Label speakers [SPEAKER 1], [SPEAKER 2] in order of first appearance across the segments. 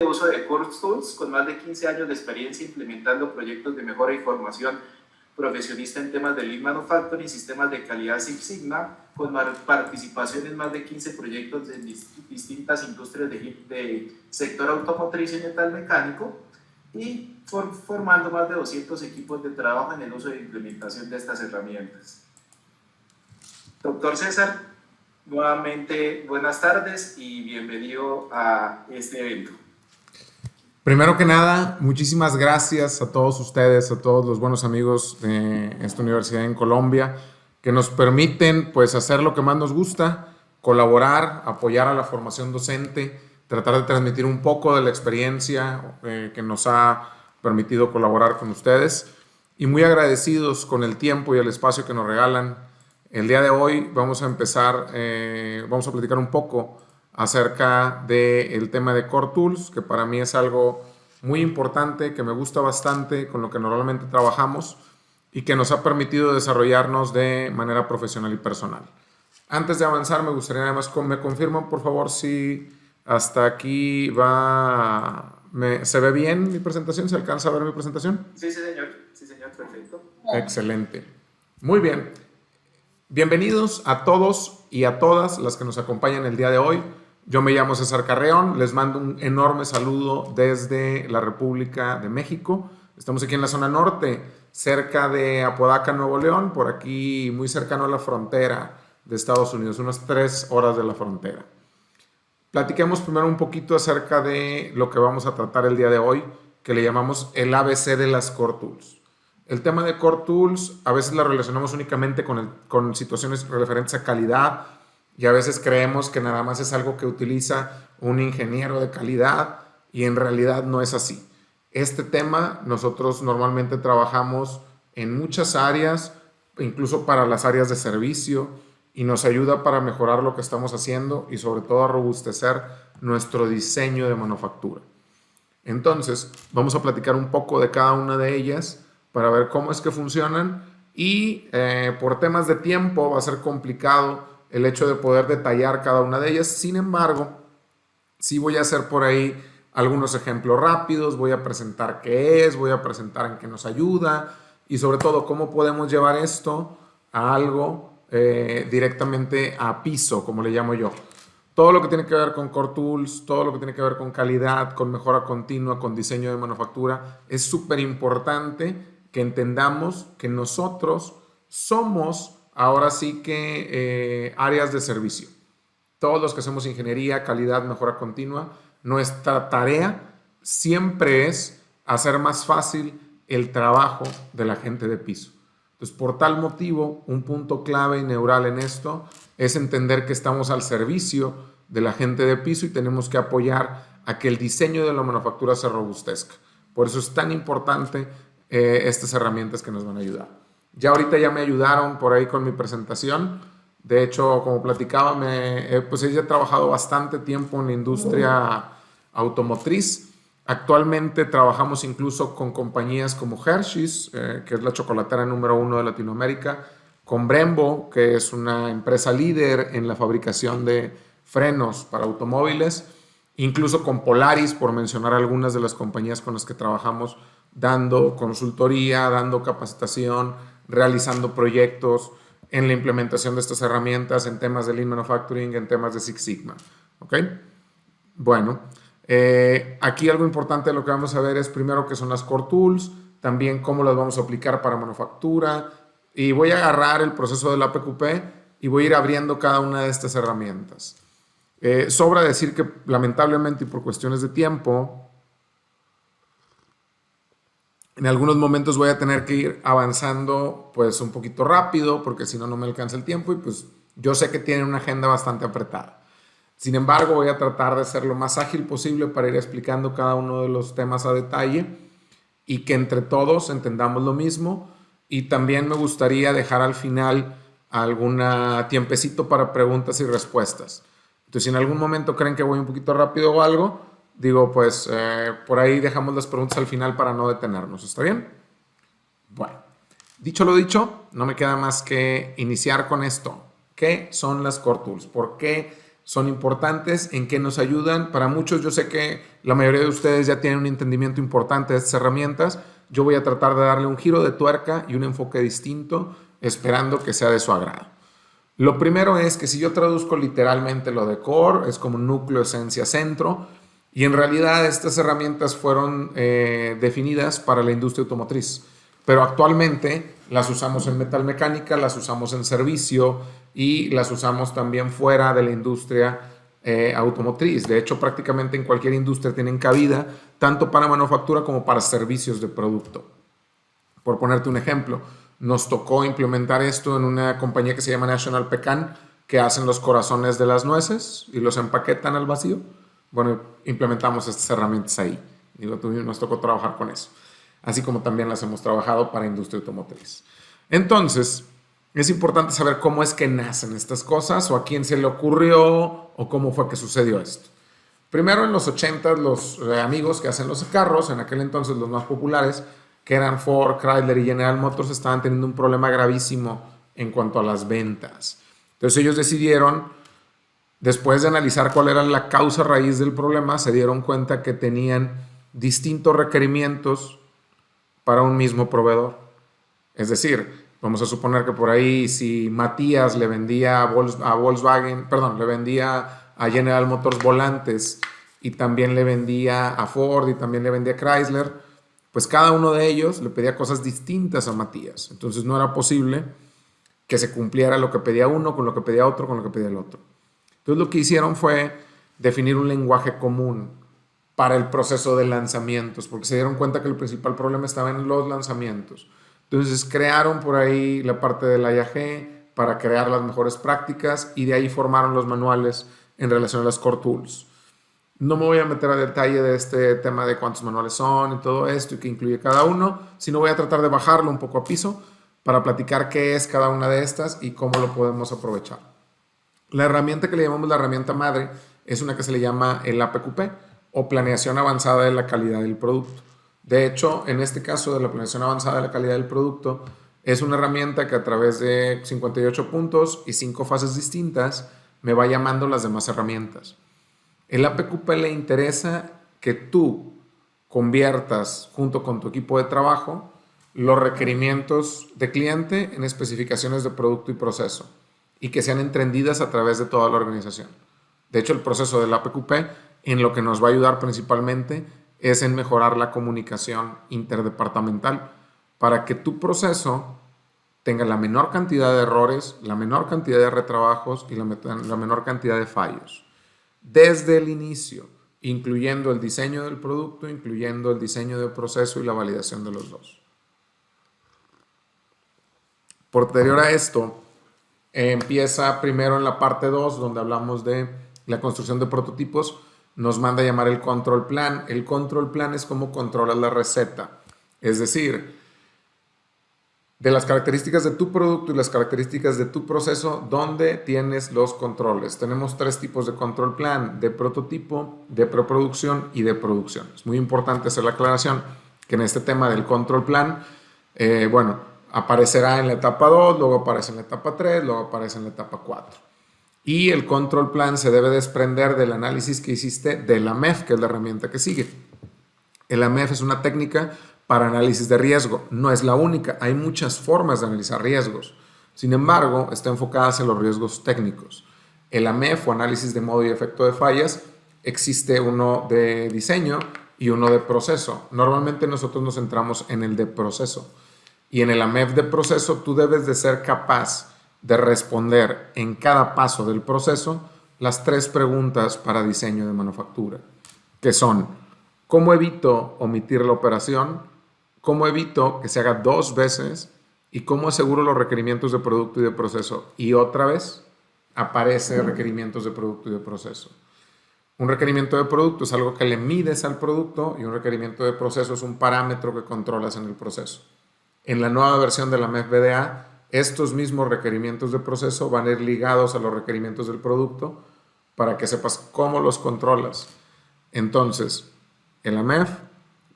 [SPEAKER 1] de uso de Core Tools, con más de 15 años de experiencia implementando proyectos de mejora y formación profesionista en temas de Lean Manufacturing, sistemas de calidad Six Sigma, con participación en más de 15 proyectos de distintas industrias de sector automotriz y metal mecánico, y formando más de 200 equipos de trabajo en el uso e implementación de estas herramientas. Doctor César, nuevamente buenas tardes y bienvenido a este evento.
[SPEAKER 2] Primero que nada, muchísimas gracias a todos ustedes, a todos los buenos amigos de esta universidad en Colombia, que nos permiten pues hacer lo que más nos gusta, colaborar, apoyar a la formación docente, tratar de transmitir un poco de la experiencia que nos ha permitido colaborar con ustedes, y muy agradecidos con el tiempo y el espacio que nos regalan. El día de hoy vamos a empezar, vamos a platicar un poco acerca del tema de Core Tools, que para mí es algo muy importante, que me gusta bastante, con lo que normalmente trabajamos y que nos ha permitido desarrollarnos de manera profesional y personal. Antes de avanzar, me gustaría además, me confirman por favor si hasta aquí va, ¿se ve bien mi presentación? ¿Se alcanza a ver mi presentación?
[SPEAKER 1] Sí, señor, perfecto.
[SPEAKER 2] Excelente. Muy bien. Bienvenidos a todos y a todas las que nos acompañan el día de hoy. Yo me llamo César Carreón, les mando un enorme saludo desde la República de México. Estamos aquí en la zona norte, cerca de Apodaca, Nuevo León, por aquí muy cercano a la frontera de Estados Unidos, unas 3 horas de la frontera. Platiquemos primero un poquito acerca de lo que vamos a tratar el día de hoy, que le llamamos el ABC de las Core Tools. El tema de Core Tools a veces la relacionamos únicamente con situaciones referentes a calidad, y a veces creemos que nada más es algo que utiliza un ingeniero de calidad, y en realidad no es así. Este tema nosotros normalmente trabajamos en muchas áreas, incluso para las áreas de servicio, y nos ayuda para mejorar lo que estamos haciendo y sobre todo a robustecer nuestro diseño de manufactura. Entonces, vamos a platicar un poco de cada una de ellas para ver cómo es que funcionan, y por temas de tiempo va a ser complicado el hecho de poder detallar cada una de ellas. Sin embargo, sí voy a hacer por ahí algunos ejemplos rápidos, voy a presentar qué es, voy a presentar en qué nos ayuda y sobre todo cómo podemos llevar esto a algo directamente a piso, como le llamo yo. Todo lo que tiene que ver con Core Tools, todo lo que tiene que ver con calidad, con mejora continua, con diseño de manufactura, es súper importante que entendamos que nosotros somos ahora sí que áreas de servicio. Todos los que hacemos ingeniería, calidad, mejora continua, nuestra tarea siempre es hacer más fácil el trabajo de la gente de piso. Entonces, por tal motivo, un punto clave y neural en esto es entender que estamos al servicio de la gente de piso y tenemos que apoyar a que el diseño de la manufactura se robustezca. Por eso es tan importante estas herramientas que nos van a ayudar. Ya ahorita ya me ayudaron por ahí con mi presentación. De hecho, como platicaba, pues he trabajado bastante tiempo en la industria automotriz. Actualmente trabajamos incluso con compañías como Hershey's, que es la chocolatera número 1 de Latinoamérica, con Brembo, que es una empresa líder en la fabricación de frenos para automóviles, incluso con Polaris, por mencionar algunas de las compañías con las que trabajamos, dando consultoría, dando capacitación, realizando proyectos en la implementación de estas herramientas en temas de Lean Manufacturing, en temas de Six Sigma. ¿Ok? Bueno, aquí algo importante de lo que vamos a ver es primero qué son las Core Tools, también cómo las vamos a aplicar para manufactura, y voy a agarrar el proceso del APQP y voy a ir abriendo cada una de estas herramientas. Sobra decir que lamentablemente y por cuestiones de tiempo, en algunos momentos voy a tener que ir avanzando pues un poquito rápido, porque si no, no me alcanza el tiempo, y pues yo sé que tienen una agenda bastante apretada. Sin embargo, voy a tratar de ser lo más ágil posible para ir explicando cada uno de los temas a detalle y que entre todos entendamos lo mismo. Y también me gustaría dejar al final algún tiempecito para preguntas y respuestas. Entonces, si en algún momento creen que voy un poquito rápido o algo, digo, pues por ahí dejamos las preguntas al final para no detenernos. ¿Está bien? Bueno, dicho lo dicho, no me queda más que iniciar con esto. ¿Qué son las Core Tools? ¿Por qué son importantes, en qué nos ayudan. Para muchos, yo sé que la mayoría de ustedes ya tienen un entendimiento importante de estas herramientas. Yo voy a tratar de darle un giro de tuerca y un enfoque distinto, esperando que sea de su agrado. Lo primero es que si yo traduzco literalmente lo de core, es como núcleo, esencia, centro, y en realidad estas herramientas fueron definidas para la industria automotriz, pero actualmente las usamos en metalmecánica, las usamos en servicio y las usamos también fuera de la industria automotriz. De hecho, prácticamente en cualquier industria tienen cabida, tanto para manufactura como para servicios de producto. Por ponerte un ejemplo, nos tocó implementar esto en una compañía que se llama National Pecan, que hacen los corazones de las nueces y los empaquetan al vacío. Bueno, implementamos estas herramientas ahí. Digo, nos tocó trabajar con eso. Así como también las hemos trabajado para industria automotriz. Entonces, es importante saber cómo es que nacen estas cosas, o a quién se le ocurrió, o cómo fue que sucedió esto. Primero, en los 80, los amigos que hacen los carros, en aquel entonces los más populares, que eran Ford, Chrysler y General Motors, estaban teniendo un problema gravísimo en cuanto a las ventas. Entonces ellos decidieron, después de analizar cuál era la causa raíz del problema, se dieron cuenta que tenían distintos requerimientos para un mismo proveedor. Es decir, vamos a suponer que por ahí, si Matías le vendía a Volkswagen, perdón, le vendía a General Motors volantes y también le vendía a Ford y también le vendía a Chrysler, pues cada uno de ellos le pedía cosas distintas a Matías. Entonces no era posible que se cumpliera lo que pedía uno con lo que pedía otro con lo que pedía el otro. Entonces lo que hicieron fue definir un lenguaje común para el proceso de lanzamientos, porque se dieron cuenta que el principal problema estaba en los lanzamientos. Entonces crearon por ahí la parte del IAG para crear las mejores prácticas y de ahí formaron los manuales en relación a las Core Tools. No me voy a meter a detalle de este tema de cuántos manuales son y todo esto y qué incluye cada uno, sino voy a tratar de bajarlo un poco a piso para platicar qué es cada una de estas y cómo lo podemos aprovechar. La herramienta que le llamamos la herramienta madre es una que se le llama el APQP o Planeación Avanzada de la Calidad del Producto. De hecho, en este caso de la Planeación Avanzada de la Calidad del Producto, es una herramienta que a través de 58 puntos y 5 fases distintas me va llamando las demás herramientas. El APQP le interesa que tú conviertas junto con tu equipo de trabajo los requerimientos de cliente en especificaciones de producto y proceso y que sean entendidas a través de toda la organización. De hecho, el proceso del APQP en lo que nos va a ayudar principalmente es en mejorar la comunicación interdepartamental para que tu proceso tenga la menor cantidad de errores, la menor cantidad de retrabajos y la menor cantidad de fallos. Desde el inicio, incluyendo el diseño del producto, incluyendo el diseño del proceso y la validación de los dos. Posterior a esto, empieza primero en la parte 2, donde hablamos de la construcción de prototipos, nos manda a llamar el control plan. El control plan es cómo controlas la receta, es decir, de las características de tu producto y las características de tu proceso, ¿dónde tienes los controles? Tenemos 3 tipos de control plan: de prototipo, de preproducción y de producción. Es muy importante hacer la aclaración que en este tema del control plan, aparecerá en la etapa 2, luego aparece en la etapa 3, luego aparece en la etapa 4. Y el control plan se debe desprender del análisis que hiciste de la MEF, que es la herramienta que sigue. El AMEF es una técnica para análisis de riesgo. No es la única, hay muchas formas de analizar riesgos. Sin embargo, está enfocada hacia los riesgos técnicos. El AMEF o análisis de modo y efecto de fallas, existe uno de diseño y uno de proceso. Normalmente nosotros nos centramos en el de proceso. Y en el AMEF de proceso tú debes de ser capaz de responder en cada paso del proceso las 3 preguntas para diseño de manufactura, que son: ¿cómo evito omitir la operación? ¿Cómo evito que se haga 2 veces? ¿Y cómo aseguro los requerimientos de producto y de proceso? Y otra vez aparece requerimientos de producto y de proceso. Un requerimiento de producto es algo que le mides al producto y un requerimiento de proceso es un parámetro que controlas en el proceso. En la nueva versión de la MEF BDA, estos mismos requerimientos de proceso van a ir ligados a los requerimientos del producto para que sepas cómo los controlas. Entonces, el AMEF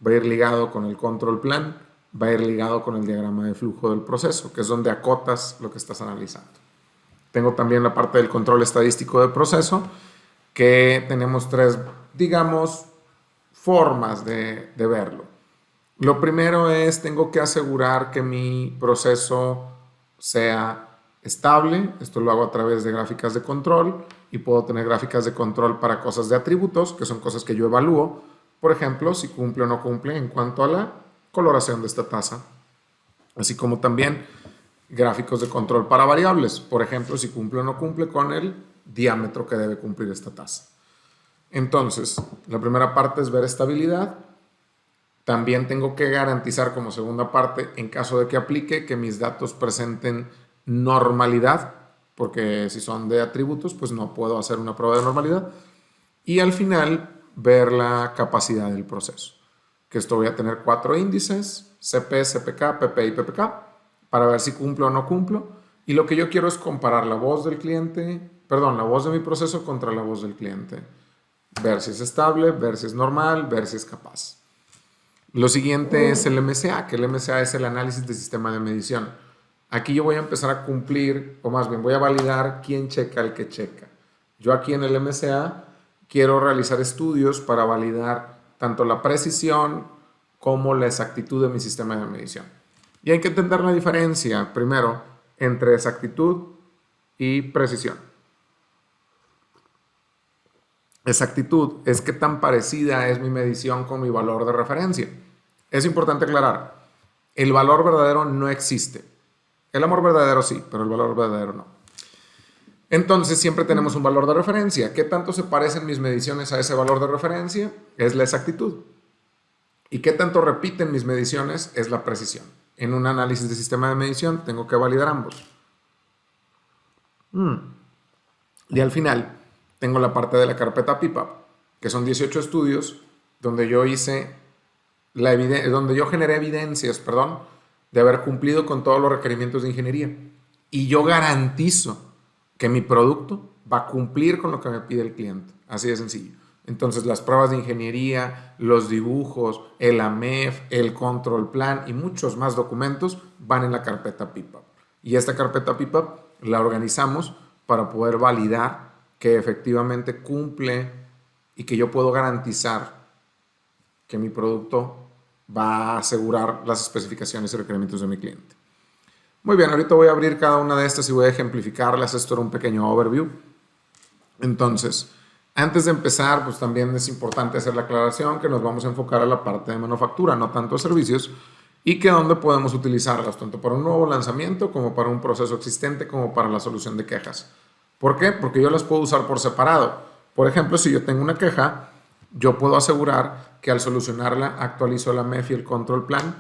[SPEAKER 2] va a ir ligado con el control plan, va a ir ligado con el diagrama de flujo del proceso, que es donde acotas lo que estás analizando. Tengo también la parte del control estadístico de proceso, que tenemos tres, digamos, formas de verlo. Lo primero es, tengo que asegurar que mi proceso sea estable. Esto lo hago a través de gráficas de control y puedo tener gráficas de control para cosas de atributos, que son cosas que yo evalúo. Por ejemplo, si cumple o no cumple en cuanto a la coloración de esta taza. Así como también gráficos de control para variables. Por ejemplo, si cumple o no cumple con el diámetro que debe cumplir esta taza. Entonces, la primera parte es ver estabilidad. También tengo que garantizar como segunda parte, en caso de que aplique, que mis datos presenten normalidad, porque si son de atributos, pues no puedo hacer una prueba de normalidad. Y al final, ver la capacidad del proceso. Que esto voy a tener 4 índices, CP, CPK, PP y PPK, para ver si cumplo o no cumplo. Y lo que yo quiero es comparar la voz del cliente, la voz de mi proceso contra la voz del cliente. Ver si es estable, ver si es normal, ver si es capaz. Lo siguiente es el MCA, que el MCA es el análisis de sistema de medición. Aquí yo voy a empezar a cumplir, o más bien voy a validar quién checa el que checa. Yo aquí en el MCA quiero realizar estudios para validar tanto la precisión como la exactitud de mi sistema de medición. Y hay que entender la diferencia, primero, entre exactitud y precisión. Exactitud es qué tan parecida es mi medición con mi valor de referencia. Es importante aclarar, el valor verdadero no existe. El amor verdadero sí, pero el valor verdadero no. Entonces siempre tenemos un valor de referencia. ¿Qué tanto se parecen mis mediciones a ese valor de referencia? Es la exactitud. ¿Y qué tanto repiten mis mediciones? Es la precisión. En un análisis de sistema de medición tengo que validar ambos. Y al final tengo la parte de la carpeta PIPAP, que son 18 estudios donde yo generé evidencias, de haber cumplido con todos los requerimientos de ingeniería. Y yo garantizo que mi producto va a cumplir con lo que me pide el cliente. Así de sencillo. Entonces, las pruebas de ingeniería, los dibujos, el AMEF, el control plan y muchos más documentos van en la carpeta PIPAP. Y esta carpeta PIPAP la organizamos para poder validar que efectivamente cumple y que yo puedo garantizar que mi producto va a asegurar las especificaciones y requerimientos de mi cliente. Muy bien, ahorita voy a abrir cada una de estas y voy a ejemplificarlas. Esto era un pequeño overview. Entonces, antes de empezar, pues también es importante hacer la aclaración que nos vamos a enfocar a la parte de manufactura, no tanto a servicios, y que dónde podemos utilizarlas, tanto para un nuevo lanzamiento como para un proceso existente, como para la solución de quejas. ¿Por qué? Porque yo las puedo usar por separado. Por ejemplo, si yo tengo una queja, yo puedo asegurar que al solucionarla actualizo la MEF y el control plan,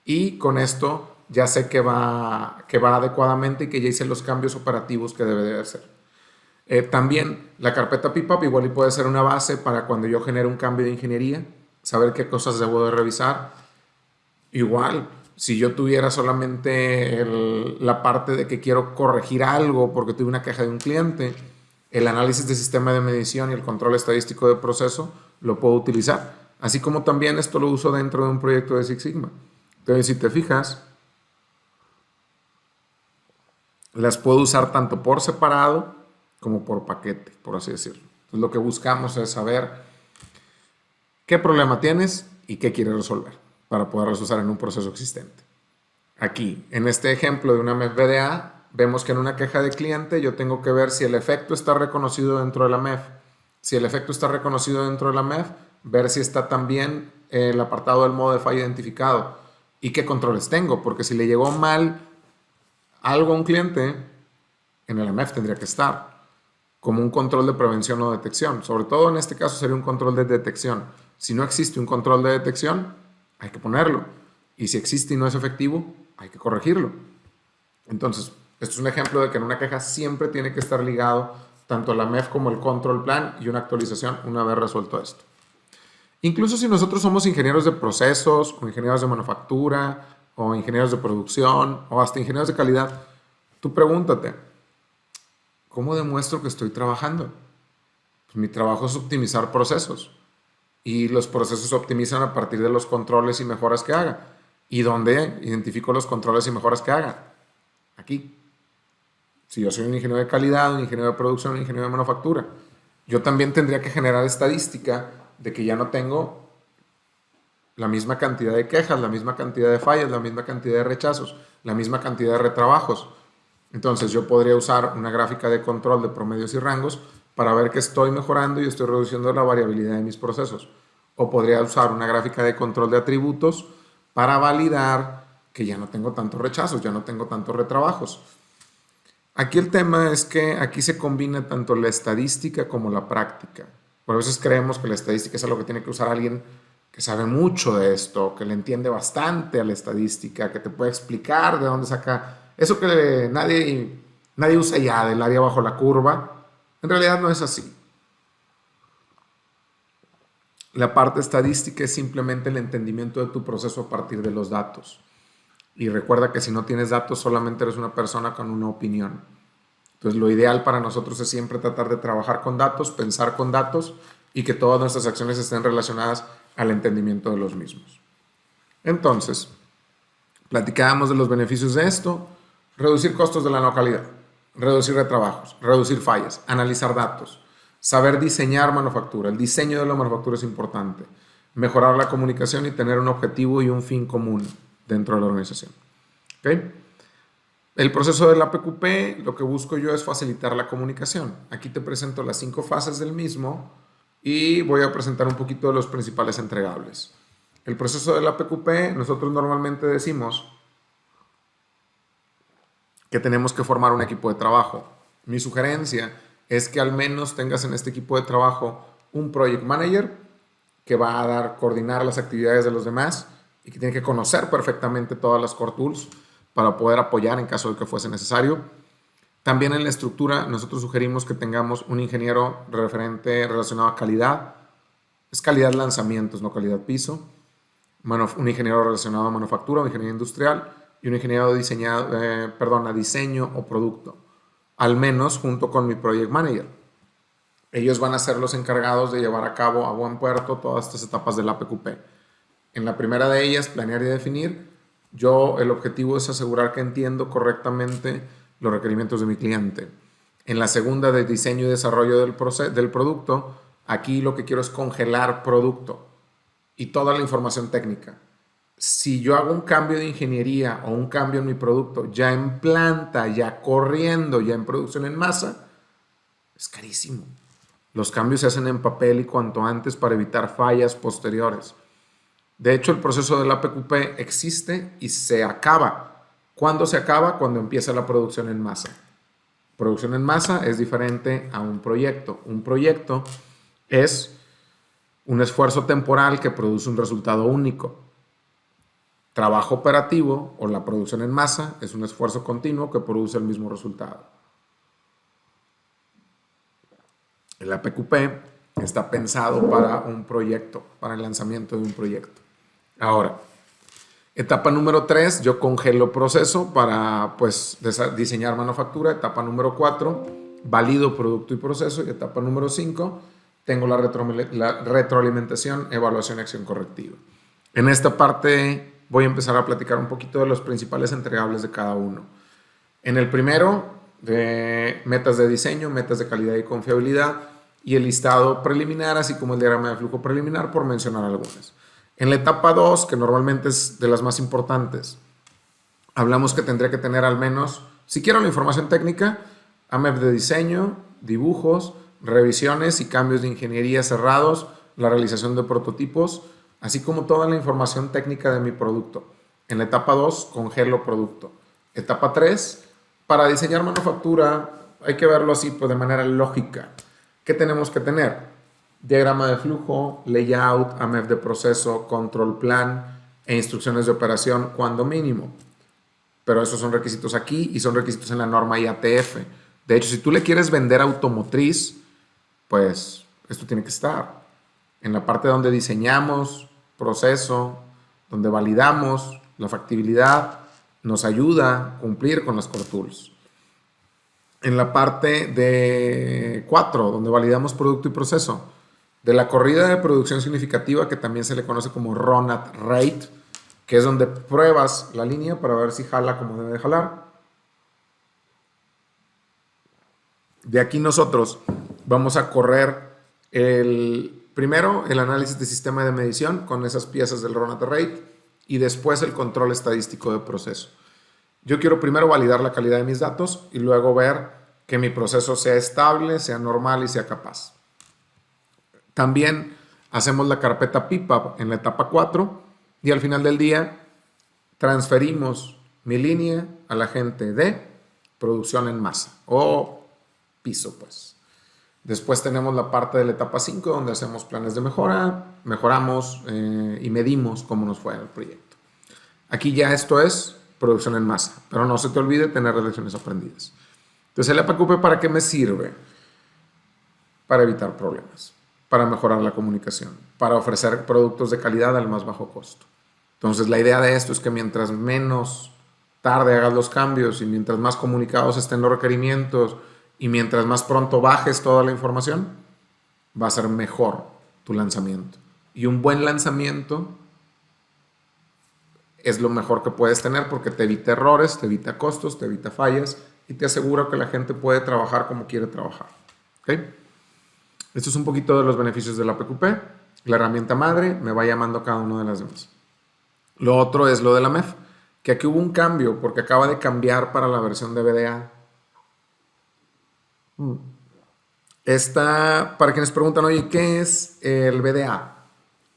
[SPEAKER 2] y con esto ya sé que va adecuadamente y que ya hice los cambios operativos que debe de hacer. También la carpeta PIPAP igual y puede ser una base para cuando yo genere un cambio de ingeniería, saber qué cosas debo de revisar. Igual, si yo tuviera solamente la parte de que quiero corregir algo porque tuve una queja de un cliente, el análisis de sistema de medición y el control estadístico de proceso lo puedo utilizar. Así como también esto lo uso dentro de un proyecto de Six Sigma. Entonces, si te fijas, las puedo usar tanto por separado como por paquete, por así decirlo. Entonces, lo que buscamos es saber qué problema tienes y qué quieres resolver para poderlos usar en un proceso existente. Aquí, en este ejemplo de una MEF VDA, vemos que en una queja de cliente yo tengo que ver si el efecto está reconocido dentro de la MEF. Si el efecto está reconocido dentro de la MEF, ver si está también el apartado del modo de falla identificado y qué controles tengo, porque si le llegó mal algo a un cliente, en el MEF tendría que estar como un control de prevención o detección. Sobre todo en este caso sería un control de detección. Si no existe un control de detección, hay que ponerlo. Y si existe y no es efectivo, hay que corregirlo. Entonces, esto es un ejemplo de que en una queja siempre tiene que estar ligado tanto la MEF como el control plan y una actualización una vez resuelto esto. Incluso si nosotros somos ingenieros de procesos o ingenieros de manufactura o ingenieros de producción o hasta ingenieros de calidad, tú pregúntate, ¿cómo demuestro que estoy trabajando? Pues mi trabajo es optimizar procesos y los procesos se optimizan a partir de los controles y mejoras que haga. ¿Y dónde identifico los controles y mejoras que haga? Aquí. Si yo soy un ingeniero de calidad, un ingeniero de producción, un ingeniero de manufactura, yo también tendría que generar estadística de que ya no tengo la misma cantidad de quejas, la misma cantidad de fallas, la misma cantidad de rechazos, la misma cantidad de retrabajos. Entonces yo podría usar una gráfica de control de promedios y rangos para ver que estoy mejorando y estoy reduciendo la variabilidad de mis procesos. O podría usar una gráfica de control de atributos para validar que ya no tengo tantos rechazos, ya no tengo tantos retrabajos. Aquí el tema es que aquí se combina tanto la estadística como la práctica. Por veces creemos que la estadística es algo que tiene que usar alguien que sabe mucho de esto, que le entiende bastante a la estadística, que te puede explicar de dónde saca eso que nadie usa ya del área bajo la curva. En realidad no es así. La parte estadística es simplemente el entendimiento de tu proceso a partir de los datos. Y recuerda que si no tienes datos, solamente eres una persona con una opinión. Entonces, lo ideal para nosotros es siempre tratar de trabajar con datos, pensar con datos y que todas nuestras acciones estén relacionadas al entendimiento de los mismos. Entonces, platicábamos de los beneficios de esto: reducir costos de la localidad, reducir retrabajos, reducir fallas, analizar datos, saber diseñar manufactura. El diseño de la manufactura es importante. Mejorar la comunicación y tener un objetivo y un fin común dentro de la organización. ¿Okay? El proceso del APQP, lo que busco yo es facilitar la comunicación. Aquí te presento las 5 fases del mismo y voy a presentar un poquito de los principales entregables. El proceso del APQP, nosotros normalmente decimos que tenemos que formar un equipo de trabajo. Mi sugerencia es que al menos tengas en este equipo de trabajo un project manager que va a coordinar las actividades de los demás y que tiene que conocer perfectamente todas las core tools para poder apoyar en caso de que fuese necesario. También en la estructura nosotros sugerimos que tengamos un ingeniero referente relacionado a calidad. Es calidad lanzamientos, no calidad piso. Un ingeniero relacionado a manufactura o ingeniería industrial y un ingeniero a diseño o producto. Al menos junto con mi project manager. Ellos van a ser los encargados de llevar a cabo a buen puerto todas estas etapas del APQP. En la primera de ellas, planear y definir. El objetivo es asegurar que entiendo correctamente los requerimientos de mi cliente. En la segunda, de diseño y desarrollo del producto, aquí lo que quiero es congelar producto y toda la información técnica. Si yo hago un cambio de ingeniería o un cambio en mi producto ya en planta, ya corriendo, ya en producción en masa, es carísimo. Los cambios se hacen en papel y cuanto antes para evitar fallas posteriores. De hecho, el proceso del APQP existe y se acaba. ¿Cuándo se acaba? Cuando empieza la producción en masa. Producción en masa es diferente a un proyecto. Un proyecto es un esfuerzo temporal que produce un resultado único. Trabajo operativo o la producción en masa es un esfuerzo continuo que produce el mismo resultado. El APQP está pensado para un proyecto, para el lanzamiento de un proyecto. Ahora, etapa número 3, yo congelo proceso para diseñar manufactura. Etapa número 4, valido producto y proceso. Y etapa número 5, tengo la retroalimentación, evaluación y acción correctiva. En esta parte voy a empezar a platicar un poquito de los principales entregables de cada uno. En el primero, de metas de diseño, metas de calidad y confiabilidad y el listado preliminar, así como el diagrama de flujo preliminar, por mencionar algunas. En la etapa 2, que normalmente es de las más importantes, hablamos que tendría que tener al menos, si quiero la información técnica, AMEF de diseño, dibujos, revisiones y cambios de ingeniería cerrados, la realización de prototipos, así como toda la información técnica de mi producto. En la etapa 2, congelo producto. Etapa 3, para diseñar manufactura hay que verlo así de manera lógica. ¿Qué tenemos que tener? Diagrama de flujo, layout, AMEF de proceso, control plan e instrucciones de operación cuando mínimo. Pero esos son requisitos aquí y son requisitos en la norma IATF. De hecho, si tú le quieres vender automotriz, pues esto tiene que estar. En la parte donde diseñamos proceso, donde validamos la factibilidad, nos ayuda a cumplir con las core tools. En la parte de 4, donde validamos producto y proceso, de la corrida de producción significativa, que también se le conoce como Run at Rate, que es donde pruebas la línea para ver si jala como debe de jalar. De aquí nosotros vamos a correr primero el análisis de sistema de medición con esas piezas del run at the rate y después el control estadístico de proceso. Yo quiero primero validar la calidad de mis datos y luego ver que mi proceso sea estable, sea normal y sea capaz. También hacemos la carpeta PIPAP en la etapa 4 y al final del día transferimos mi línea a la gente de producción en masa o piso, pues. Después tenemos la parte de la etapa 5 donde hacemos planes de mejora, mejoramos y medimos cómo nos fue en el proyecto. Aquí ya esto es producción en masa, pero no se te olvide tener lecciones aprendidas. Entonces, el EPQP, ¿para qué me sirve? Para evitar problemas, para mejorar la comunicación, para ofrecer productos de calidad al más bajo costo. Entonces, la idea de esto es que mientras menos tarde hagas los cambios y mientras más comunicados estén los requerimientos y mientras más pronto bajes toda la información, va a ser mejor tu lanzamiento. Y un buen lanzamiento es lo mejor que puedes tener porque te evita errores, te evita costos, te evita fallas y te asegura que la gente puede trabajar como quiere trabajar. ¿Okay? Esto es un poquito de los beneficios de la PQP. La herramienta madre me va llamando cada una de las demás. Lo otro es lo de la MEF, que aquí hubo un cambio porque acaba de cambiar para la versión de BDA. Para quienes preguntan, oye, ¿qué es el BDA?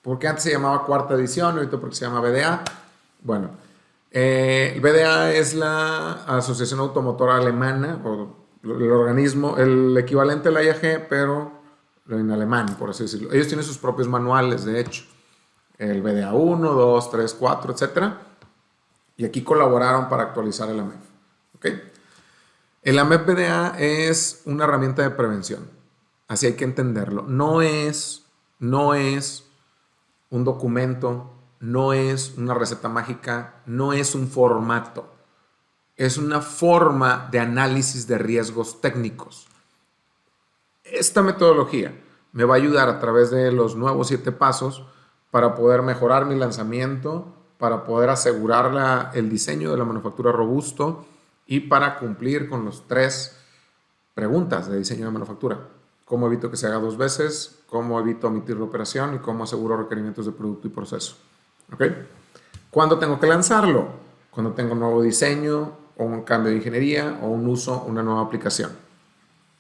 [SPEAKER 2] Porque antes se llamaba cuarta edición, ahorita porque se llama BDA. Bueno, el BDA es la Asociación Automotora Alemana, o el organismo, el equivalente a la IAG, pero en alemán, por así decirlo. Ellos tienen sus propios manuales, de hecho. El BDA 1, 2, 3, 4, etc. Y aquí colaboraron para actualizar el AMEF. ¿Okay? El AMEF BDA es una herramienta de prevención. Así hay que entenderlo. No es un documento, no es una receta mágica, no es un formato. Es una forma de análisis de riesgos técnicos. Esta metodología me va a ayudar a través de los nuevos 7 pasos para poder mejorar mi lanzamiento, para poder asegurar el diseño de la manufactura robusto y para cumplir con los 3 preguntas de diseño de manufactura. ¿Cómo evito que se haga 2 veces? ¿Cómo evito omitir la operación? ¿Y cómo aseguro requerimientos de producto y proceso? ¿Okay? ¿Cuándo tengo que lanzarlo? Cuando tengo un nuevo diseño o un cambio de ingeniería o un uso, una nueva aplicación.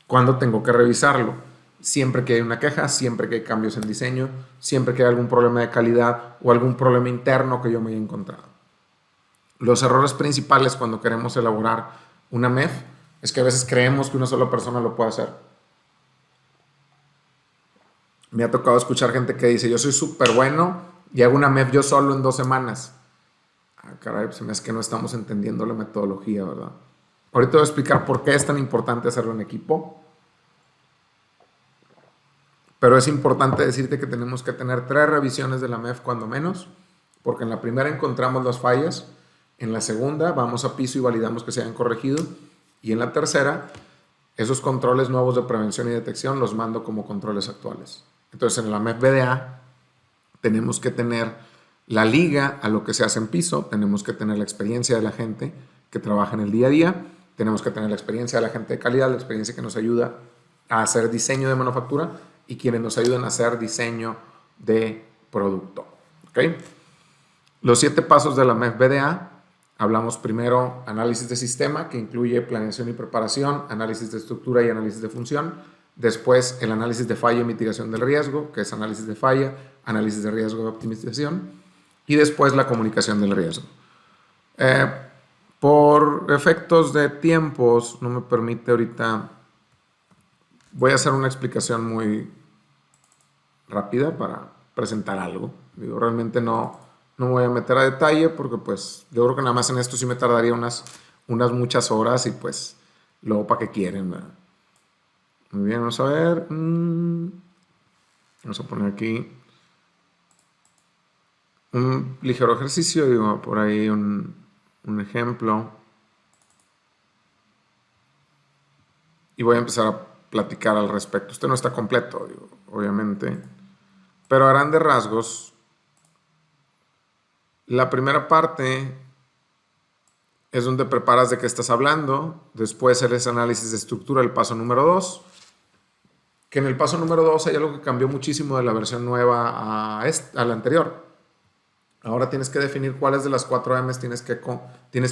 [SPEAKER 2] ¿Cuándo tengo que revisarlo? Siempre que hay una queja, siempre que hay cambios en diseño, siempre que hay algún problema de calidad o algún problema interno que yo me haya encontrado. Los errores principales cuando queremos elaborar una MEF es que a veces creemos que una sola persona lo puede hacer. Me ha tocado escuchar gente que dice, yo soy súper bueno y hago una MEF yo solo en 2 semanas. Ah, caray, pues se me hace que no estamos entendiendo la metodología, ¿verdad? Ahorita voy a explicar por qué es tan importante hacerlo en equipo. Pero es importante decirte que tenemos que tener 3 revisiones de la MEF cuando menos, porque en la primera encontramos las fallas, en la segunda vamos a piso y validamos que se hayan corregido, y en la tercera, esos controles nuevos de prevención y detección los mando como controles actuales. Entonces, en la MEF BDA tenemos que tener la liga a lo que se hace en piso, tenemos que tener la experiencia de la gente que trabaja en el día a día, tenemos que tener la experiencia de la gente de calidad, la experiencia que nos ayuda a hacer diseño de manufactura y quienes nos ayudan a hacer diseño de producto. ¿Okay? Los 7 pasos de la MEF BDA, hablamos primero análisis de sistema, que incluye planeación y preparación, análisis de estructura y análisis de función. Después el análisis de falla y mitigación del riesgo, que es análisis de falla, análisis de riesgo y optimización. Y después la comunicación del riesgo. Por efectos de tiempos, no me permite ahorita. Voy a hacer una explicación muy rápida para presentar algo. Digo, realmente no me voy a meter a detalle porque pues yo creo que nada más en esto sí me tardaría unas muchas horas y pues luego para qué quieren, ¿verdad? Muy bien, vamos a ver. Vamos a poner aquí un ligero ejercicio, digo, por ahí un ejemplo. Y voy a empezar a platicar al respecto. Este no está completo, digo, obviamente. Pero a grandes rasgos, la primera parte es donde preparas de qué estás hablando. Después eres análisis de estructura, el paso número 2. Que en el paso número 2 hay algo que cambió muchísimo de la versión nueva a la anterior. Ahora tienes que definir cuáles de las 4 M's tienes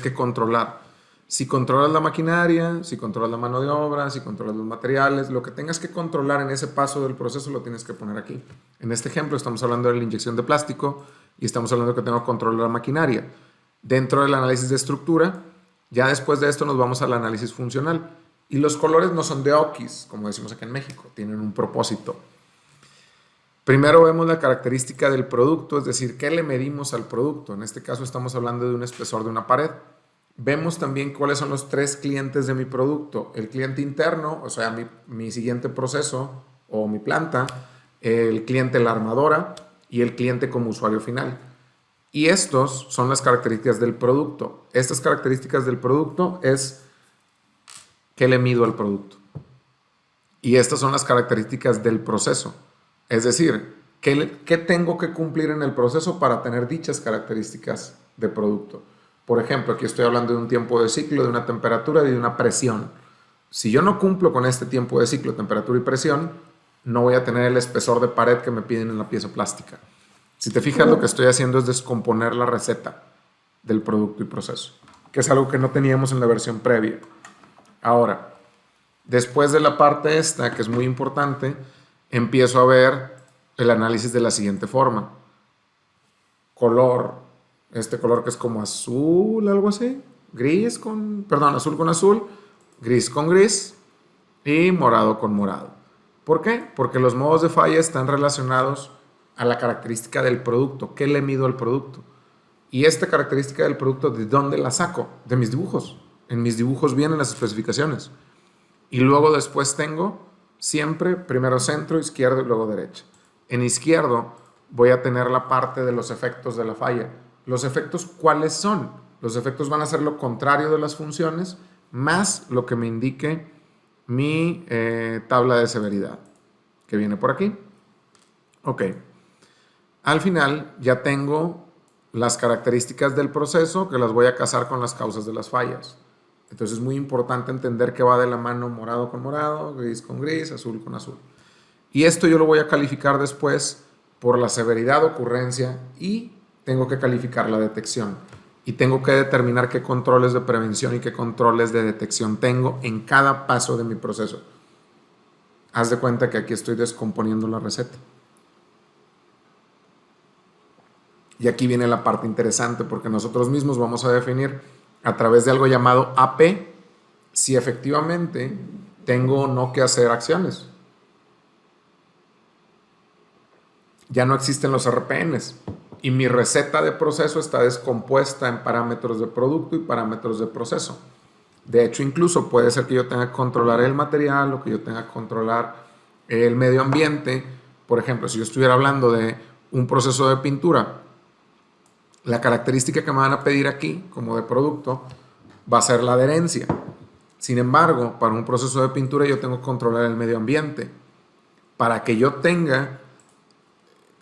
[SPEAKER 2] que controlar. Si controlas la maquinaria, si controlas la mano de obra, si controlas los materiales, lo que tengas que controlar en ese paso del proceso lo tienes que poner aquí. En este ejemplo estamos hablando de la inyección de plástico y estamos hablando de que tengo que controlar la maquinaria. Dentro del análisis de estructura, ya después de esto nos vamos al análisis funcional. Y los colores no son de okis, como decimos aquí en México, tienen un propósito. Primero vemos la característica del producto, es decir, ¿qué le medimos al producto? En este caso estamos hablando de un espesor de una pared. Vemos también cuáles son los 3 clientes de mi producto. El cliente interno, o sea, mi siguiente proceso o mi planta, el cliente la armadora y el cliente como usuario final. Y estos son las características del producto. Estas características del producto es qué le mido al producto. Y estas son las características del proceso. Es decir, ¿qué tengo que cumplir en el proceso para tener dichas características de producto? Por ejemplo, aquí estoy hablando de un tiempo de ciclo, de una temperatura y de una presión. Si yo no cumplo con este tiempo de ciclo, temperatura y presión, no voy a tener el espesor de pared que me piden en la pieza plástica. Si te fijas, lo que estoy haciendo es descomponer la receta del producto y proceso, que es algo que no teníamos en la versión previa. Ahora, después de la parte esta, que es muy importante, empiezo a ver el análisis de la siguiente forma. Color, este color que es como azul, algo así, azul con azul, gris con gris y morado con morado. ¿Por qué? Porque los modos de falla están relacionados a la característica del producto. ¿Qué le mido al producto? Y esta característica del producto, ¿de dónde la saco? De mis dibujos. En mis dibujos vienen las especificaciones. Y luego después tengo siempre primero centro, izquierdo y luego derecha. En izquierdo voy a tener la parte de los efectos de la falla. ¿Los efectos cuáles son? Los efectos van a ser lo contrario de las funciones más lo que me indique mi tabla de severidad, que viene por aquí. Ok. Al final ya tengo las características del proceso que las voy a casar con las causas de las fallas. Entonces es muy importante entender que va de la mano morado con morado, gris con gris, azul con azul. Y esto yo lo voy a calificar después por la severidad de ocurrencia y tengo que calificar la detección. Y tengo que determinar qué controles de prevención y qué controles de detección tengo en cada paso de mi proceso. Haz de cuenta que aquí estoy descomponiendo la receta. Y aquí viene la parte interesante porque nosotros mismos vamos a definir a través de algo llamado AP si efectivamente tengo o no que hacer acciones. Ya no existen los RPNs y mi receta de proceso está descompuesta en parámetros de producto y parámetros de proceso. De hecho, incluso puede ser que yo tenga que controlar el material o que yo tenga que controlar el medio ambiente. Por ejemplo, si yo estuviera hablando de un proceso de pintura, la característica que me van a pedir aquí, como de producto, va a ser la adherencia. Sin embargo, para un proceso de pintura yo tengo que controlar el medio ambiente. Para que yo tenga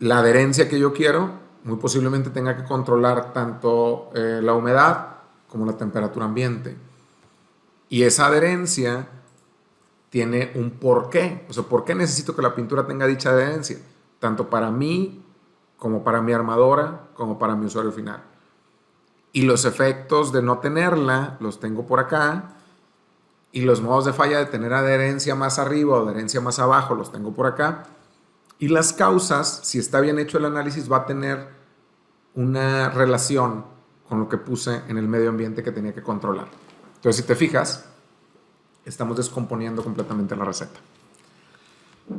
[SPEAKER 2] la adherencia que yo quiero, muy posiblemente tenga que controlar tanto la humedad como la temperatura ambiente. Y esa adherencia tiene un porqué. O sea, ¿por qué necesito que la pintura tenga dicha adherencia? Tanto para mí como para mi armadora, como para mi usuario final. Y los efectos de no tenerla los tengo por acá, y los modos de falla de tener adherencia más arriba o adherencia más abajo los tengo por acá. Y las causas, si está bien hecho el análisis, va a tener una relación con lo que puse en el medio ambiente que tenía que controlar. Entonces, si te fijas, estamos descomponiendo completamente la receta.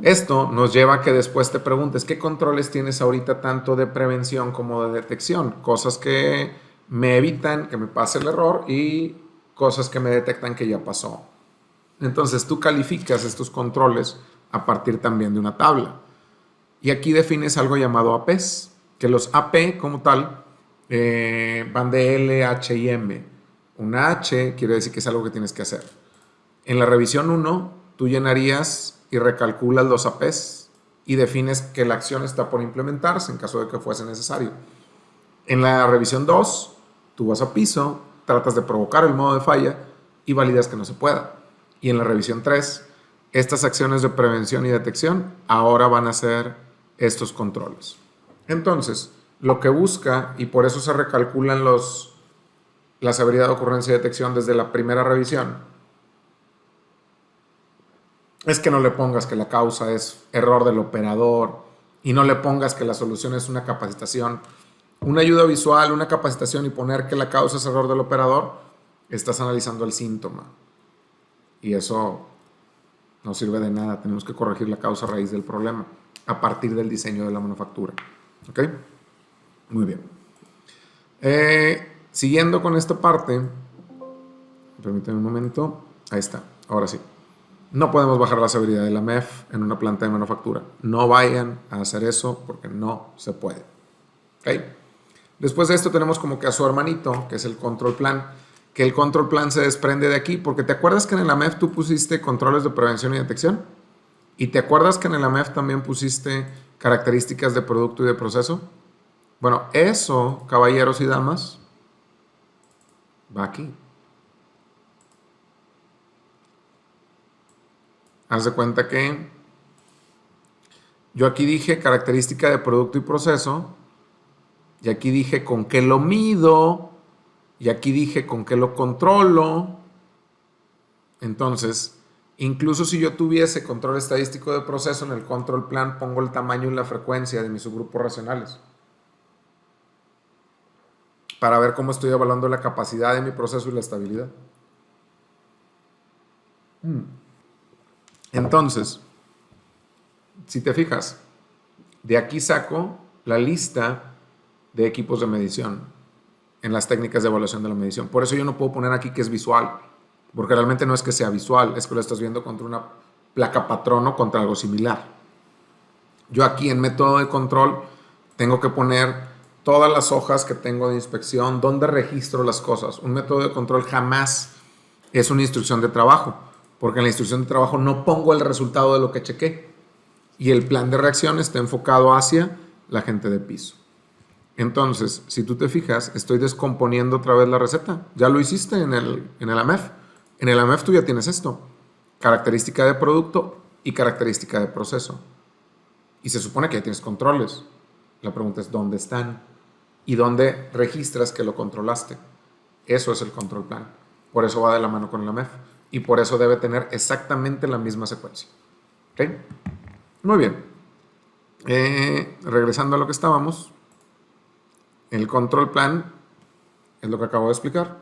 [SPEAKER 2] Esto nos lleva a que después te preguntes qué controles tienes ahorita tanto de prevención como de detección. Cosas que me evitan que me pase el error y cosas que me detectan que ya pasó. Entonces tú calificas estos controles a partir también de una tabla. Y aquí defines algo llamado APs, que los AP como tal van de L, H y M. Una H quiere decir que es algo que tienes que hacer. En la revisión 1 tú llenarías y recalculas los APs y defines que la acción está por implementarse en caso de que fuese necesario. En la revisión 2, tú vas a piso tratas de provocar el modo de falla y validas que no se pueda. Y en la revisión 3, estas acciones de prevención y detección ahora van a ser estos controles. Entonces, lo que busca, y por eso se recalculan la severidad de ocurrencia y detección desde la primera revisión, es que no le pongas que la causa es error del operador y no le pongas que la solución es una capacitación, una ayuda visual, una capacitación, y poner que la causa es error del operador. Estás analizando el síntoma y eso no sirve de nada. Tenemos que corregir la causa raíz del problema a partir del diseño de la manufactura. ¿Ok? Muy bien. Siguiendo con esta parte, permítanme un momento. Ahí está, ahora sí. No podemos bajar la severidad de la MEF en una planta de manufactura. No vayan a hacer eso porque no se puede. ¿Ok? Después de esto tenemos como que a su hermanito, que es el control plan, que el control plan se desprende de aquí, porque ¿te acuerdas que en el AMEF tú pusiste controles de prevención y detección? ¿Y te acuerdas que en el AMEF también pusiste características de producto y de proceso? Bueno, eso, caballeros y damas, va aquí. Haz de cuenta que yo aquí dije característica de producto y proceso, y aquí dije con qué lo mido, y aquí dije con qué lo controlo. Entonces, incluso si yo tuviese control estadístico de proceso, en el control plan pongo el tamaño y la frecuencia de mis subgrupos racionales para ver cómo estoy evaluando la capacidad de mi proceso y la estabilidad. Entonces, si te fijas, de aquí saco la lista de equipos de medición en las técnicas de evaluación de la medición. Por eso yo no puedo poner aquí que es visual, porque realmente no es que sea visual, es que lo estás viendo contra una placa patrón o contra algo similar. Yo aquí en método de control tengo que poner todas las hojas que tengo de inspección, donde registro las cosas. Un método de control jamás es una instrucción de trabajo, porque en la instrucción de trabajo no pongo el resultado de lo que chequé. Y el plan de reacción está enfocado hacia la gente de piso. Entonces, si tú te fijas, estoy descomponiendo otra vez la receta. Ya lo hiciste en el AMEF. En el AMEF tú ya tienes esto. Característica de producto y característica de proceso. Y se supone que ya tienes controles. La pregunta es, ¿dónde están? ¿Y dónde registras que lo controlaste? Eso es el control plan. Por eso va de la mano con el AMEF. Y por eso debe tener exactamente la misma secuencia. ¿Ok? Muy bien. Regresando a lo que estábamos. El control plan es lo que acabo de explicar.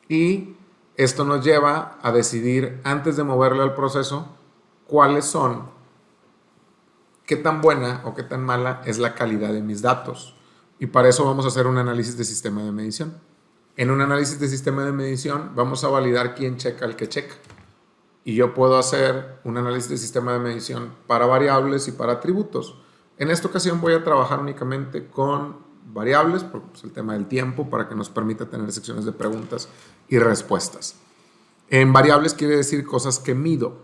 [SPEAKER 2] Y esto nos lleva a decidir, antes de moverlo al proceso, cuáles son, qué tan buena o qué tan mala es la calidad de mis datos. Y para eso vamos a hacer un análisis de sistema de medición. En un análisis de sistema de medición vamos a validar quién checa el que checa. Y yo puedo hacer un análisis de sistema de medición para variables y para atributos. En esta ocasión voy a trabajar únicamente con variables, porque es el tema del tiempo, para que nos permita tener secciones de preguntas y respuestas. En variables quiere decir cosas que mido,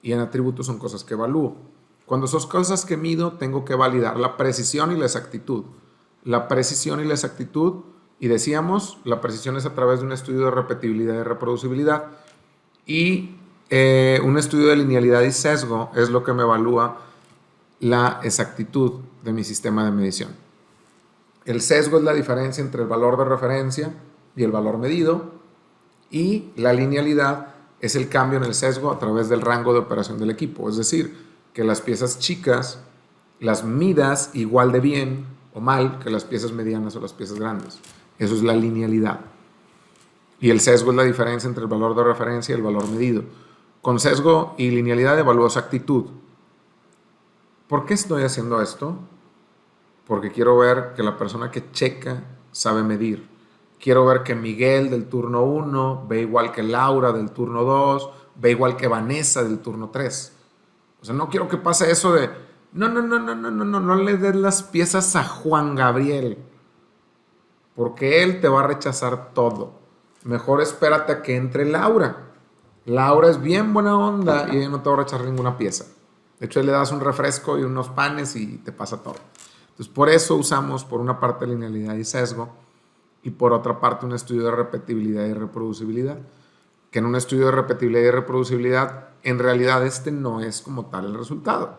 [SPEAKER 2] y en atributos son cosas que evalúo. Cuando son cosas que mido, tengo que validar la precisión y la exactitud. La precisión y la exactitud, y decíamos, la precisión es a través de un estudio de repetibilidad y reproducibilidad, y un estudio de linealidad y sesgo es lo que me evalúa la exactitud de mi sistema de medición. El sesgo es la diferencia entre el valor de referencia y el valor medido, y la linealidad es el cambio en el sesgo a través del rango de operación del equipo. Es decir, que las piezas chicas las midas igual de bien o mal que las piezas medianas o las piezas grandes. Eso es la linealidad. Y el sesgo es la diferencia entre el valor de referencia y el valor medido. Con sesgo y linealidad evalúo exactitud. ¿Por qué estoy haciendo esto? Porque quiero ver que la persona que checa sabe medir. Quiero ver que Miguel del turno 1 ve igual que Laura del turno 2, ve igual que Vanessa del turno 3. O sea, no quiero que pase eso de no le des las piezas a Juan Gabriel, porque él te va a rechazar todo. Mejor espérate a que entre Laura. Laura es bien buena onda y ella no te va a rechazar ninguna pieza. De hecho, le das un refresco y unos panes y te pasa todo. Entonces, por eso usamos, por una parte, linealidad y sesgo. y por otra parte un estudio de repetibilidad y reproducibilidad. Que en un estudio de repetibilidad y reproducibilidad, en realidad este no es como tal el resultado.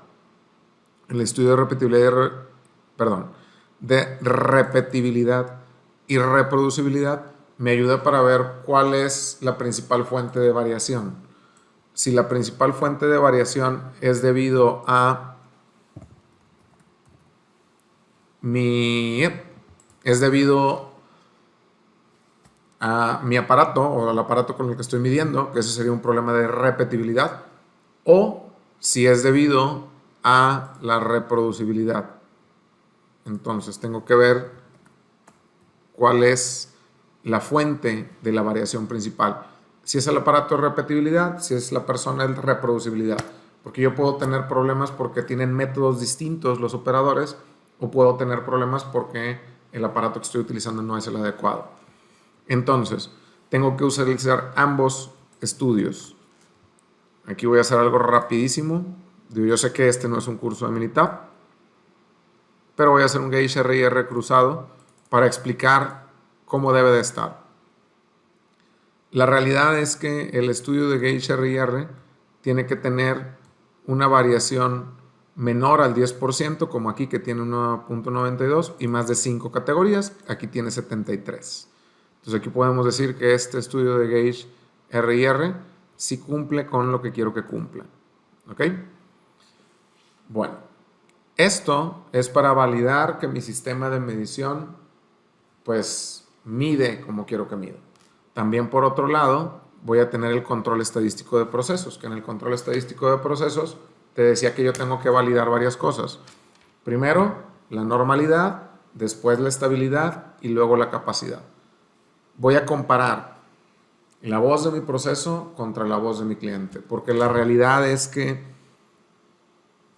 [SPEAKER 2] El estudio de repetibilidad de repetibilidad y reproducibilidad me ayuda para ver cuál es la principal fuente de variación. Si la principal fuente de variación es debido a mi aparato o al aparato con el que estoy midiendo, que ese sería un problema de repetibilidad, o si es debido a la reproducibilidad. Entonces tengo que ver cuál es la fuente de la variación principal. Si es el aparato de repetibilidad, si es la persona de reproducibilidad. Porque yo puedo tener problemas porque tienen métodos distintos los operadores, o puedo tener problemas porque el aparato que estoy utilizando no es el adecuado. Entonces, tengo que utilizar ambos estudios. Aquí voy a hacer algo rapidísimo. Yo sé que este no es un curso de Minitab, pero voy a hacer un Gauge RIR cruzado para explicar cómo debe de estar. La realidad es que el estudio de Gauge RIR tiene que tener una variación menor al 10%, como aquí que tiene 1.92, y más de 5 categorías, aquí tiene 73. Entonces aquí podemos decir que este estudio de Gauge RIR sí cumple con lo que quiero que cumpla. ¿Ok? Bueno, esto es para validar que mi sistema de medición pues mide como quiero que mida. También por otro lado voy a tener el control estadístico de procesos, que en el control estadístico de procesos te decía que yo tengo que validar varias cosas. Primero, la normalidad, después la estabilidad y luego la capacidad. Voy a comparar la voz de mi proceso contra la voz de mi cliente, porque la realidad es que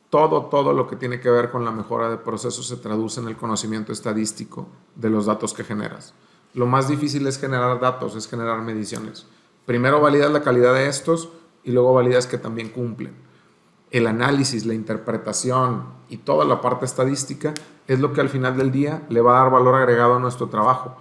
[SPEAKER 2] todo lo que tiene que ver con la mejora de procesos se traduce en el conocimiento estadístico de los datos que generas. Lo más difícil es generar datos, es generar mediciones. Primero validas la calidad de estos y luego validas que también cumplen. El análisis, la interpretación y toda la parte estadística es lo que al final del día le va a dar valor agregado a nuestro trabajo.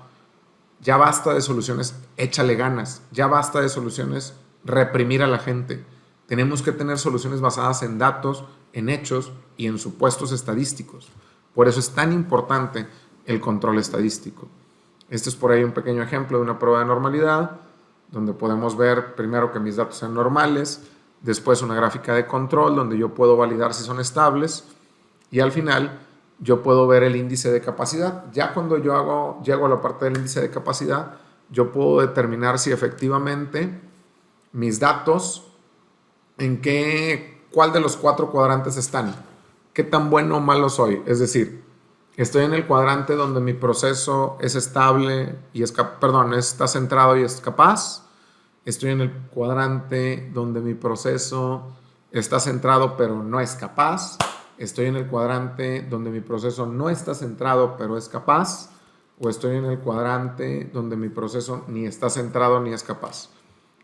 [SPEAKER 2] Ya basta de soluciones, échale ganas. Ya basta de soluciones, reprimir a la gente. Tenemos que tener soluciones basadas en datos, en hechos y en supuestos estadísticos. Por eso es tan importante el control estadístico. Este es por ahí un pequeño ejemplo de una prueba de normalidad, donde podemos ver primero que mis datos sean normales, después una gráfica de control donde yo puedo validar si son estables y al final yo puedo ver el índice de capacidad. Ya cuando yo llego a la parte del índice de capacidad, yo puedo determinar si efectivamente mis datos, cuál de los 4 cuadrantes están, qué tan bueno o malo soy. Es decir, estoy en el cuadrante donde mi proceso es estable y está centrado y es capaz. Estoy en el cuadrante donde mi proceso está centrado pero no es capaz. Estoy en el cuadrante donde mi proceso no está centrado pero es capaz. O estoy en el cuadrante donde mi proceso ni está centrado ni es capaz.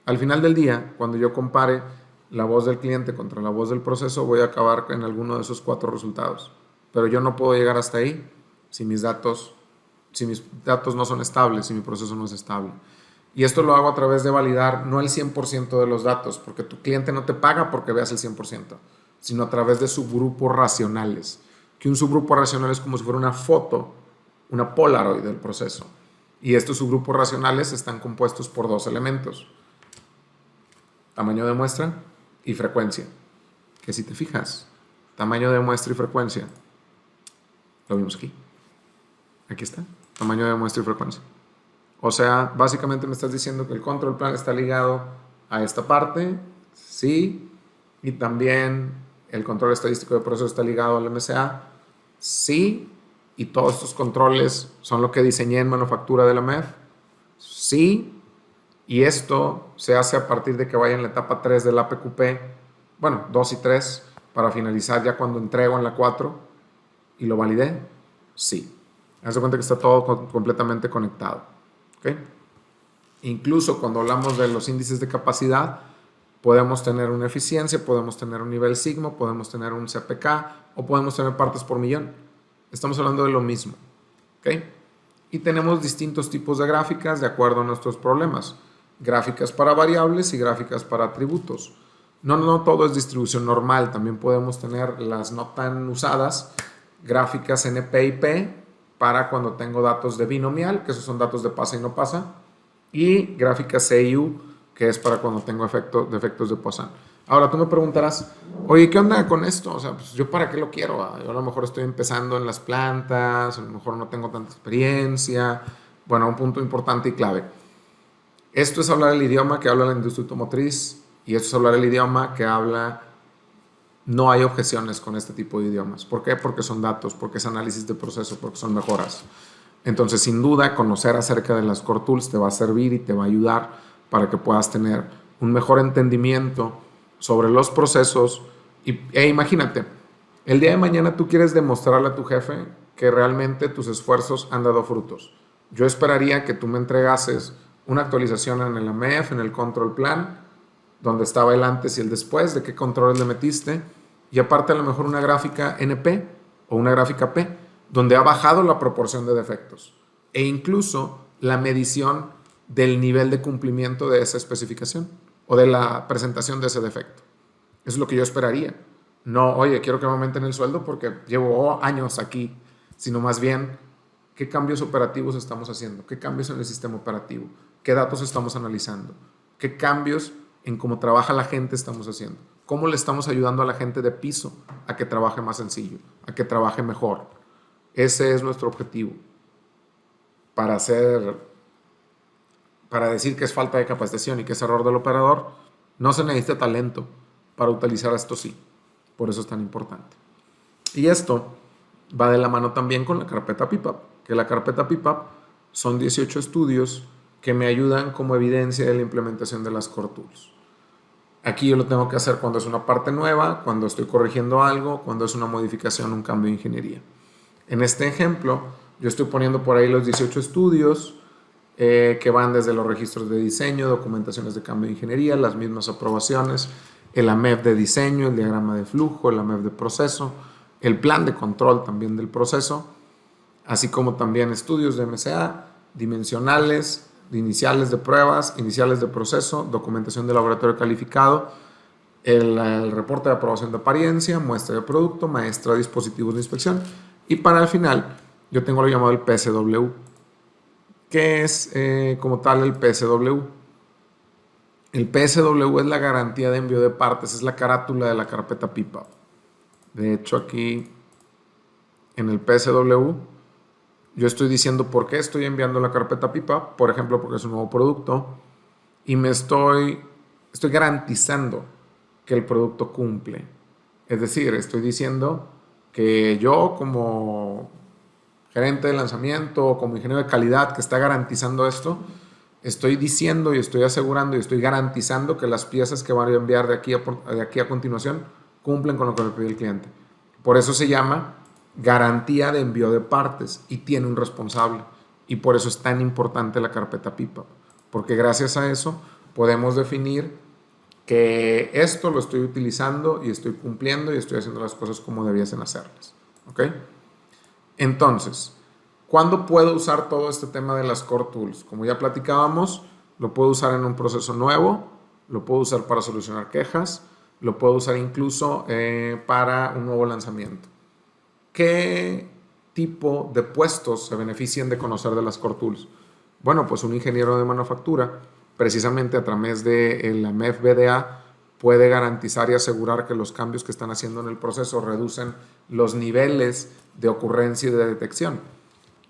[SPEAKER 2] Al final del día, cuando yo compare la voz del cliente contra la voz del proceso, voy a acabar en alguno de esos 4 resultados. Pero yo no puedo llegar hasta ahí si mis datos no son estables, si mi proceso no es estable. Y esto lo hago a través de validar no el 100% de los datos, porque tu cliente no te paga porque veas el 100%, sino a través de subgrupos racionales. Que un subgrupo racional es como si fuera una foto, una Polaroid del proceso. Y estos subgrupos racionales están compuestos por 2 elementos: tamaño de muestra y frecuencia. Que si te fijas, tamaño de muestra y frecuencia, lo vimos aquí. Aquí está, tamaño de muestra y frecuencia. O sea, básicamente me estás diciendo que el control plan está ligado a esta parte, sí, y también el control estadístico de proceso está ligado al MCA, sí, y todos estos controles son lo que diseñé en manufactura de la MEF, sí, y esto se hace a partir de que vaya en la etapa 3 del APQP, bueno, 2 y 3, para finalizar ya cuando entrego en la 4, y lo validé, sí. Haz de cuenta que está todo completamente conectado. ¿Okay? Incluso cuando hablamos de los índices de capacidad, podemos tener una eficiencia, podemos tener un nivel sigma, podemos tener un CPK o podemos tener partes por millón. Estamos hablando de lo mismo. ¿Okay? y tenemos distintos tipos de gráficas de acuerdo a nuestros problemas. Gráficas para variables y gráficas para atributos. No todo es distribución normal, también podemos tener las no tan usadas, gráficas NP y P para cuando tengo datos de binomial, que esos son datos de pasa y no pasa, y gráficas C y U, que es para cuando tengo efectos de Poisson. Ahora tú me preguntarás, oye, ¿qué onda con esto? O sea, pues yo para qué lo quiero. Yo a lo mejor estoy empezando en las plantas, a lo mejor no tengo tanta experiencia. Bueno, un punto importante y clave. Esto es hablar el idioma que habla la industria automotriz y esto es hablar el idioma que habla... No hay objeciones con este tipo de idiomas. ¿Por qué? Porque son datos, porque es análisis de proceso, porque son mejoras. Entonces, sin duda, conocer acerca de las Core Tools te va a servir y te va a ayudar para que puedas tener un mejor entendimiento sobre los procesos. Imagínate, el día de mañana tú quieres demostrarle a tu jefe que realmente tus esfuerzos han dado frutos. Yo esperaría que tú me entregases una actualización en el AMEF, en el control plan, donde estaba el antes y el después, de qué controles le metiste, y aparte a lo mejor una gráfica NP o una gráfica P, donde ha bajado la proporción de defectos e incluso la medición del nivel de cumplimiento de esa especificación o de la presentación de ese defecto. Eso es lo que yo esperaría. No, oye, quiero que me aumenten el sueldo porque llevo años aquí, sino más bien, ¿qué cambios operativos estamos haciendo? ¿Qué cambios en el sistema operativo? ¿Qué datos estamos analizando? ¿Qué cambios en cómo trabaja la gente estamos haciendo? ¿Cómo le estamos ayudando a la gente de piso a que trabaje más sencillo, a que trabaje mejor? Ese es nuestro objetivo. Para decir que es falta de capacitación y que es error del operador, no se necesita talento. Para utilizar esto sí. Por eso es tan importante. Y esto va de la mano también con la carpeta PIPAP, que la carpeta PIPAP son 18 estudios que me ayudan como evidencia de la implementación de las Core Tools. Aquí yo lo tengo que hacer cuando es una parte nueva, cuando estoy corrigiendo algo, cuando es una modificación, un cambio de ingeniería. En este ejemplo, yo estoy poniendo por ahí los 18 estudios que van desde los registros de diseño, documentaciones de cambio de ingeniería, las mismas aprobaciones, el AMEF de diseño, el diagrama de flujo, el AMEF de proceso, el plan de control también del proceso, así como también estudios de MCA, dimensionales, iniciales de pruebas, iniciales de proceso, documentación de laboratorio calificado, el reporte de aprobación de apariencia, muestra de producto, maestra de dispositivos de inspección y para el final yo tengo lo llamado el PSW. ¿Qué es como tal el PSW? El PSW es la garantía de envío de partes, es la carátula de la carpeta PIPAP. De hecho, aquí en el PSW yo estoy diciendo por qué estoy enviando la carpeta PIPAP, por ejemplo, porque es un nuevo producto y me estoy garantizando que el producto cumple. Es decir, estoy diciendo que yo como gerente de lanzamiento o como ingeniero de calidad que está garantizando esto, estoy diciendo y estoy asegurando y estoy garantizando que las piezas que van a enviar de aquí a continuación cumplen con lo que me pide el cliente. Por eso se llama garantía de envío de partes y tiene un responsable. Y por eso es tan importante la carpeta PIPAP, porque gracias a eso podemos definir que esto lo estoy utilizando y estoy cumpliendo y estoy haciendo las cosas como debiesen hacerlas. ¿Ok? Entonces, ¿cuándo puedo usar todo este tema de las Core Tools? Como ya platicábamos, lo puedo usar en un proceso nuevo, lo puedo usar para solucionar quejas, lo puedo usar incluso para un nuevo lanzamiento. ¿Qué tipo de puestos se benefician de conocer de las Core Tools? Bueno, pues un ingeniero de manufactura, precisamente a través del AMEF BDA, puede garantizar y asegurar que los cambios que están haciendo en el proceso reducen los niveles de ocurrencia y de detección.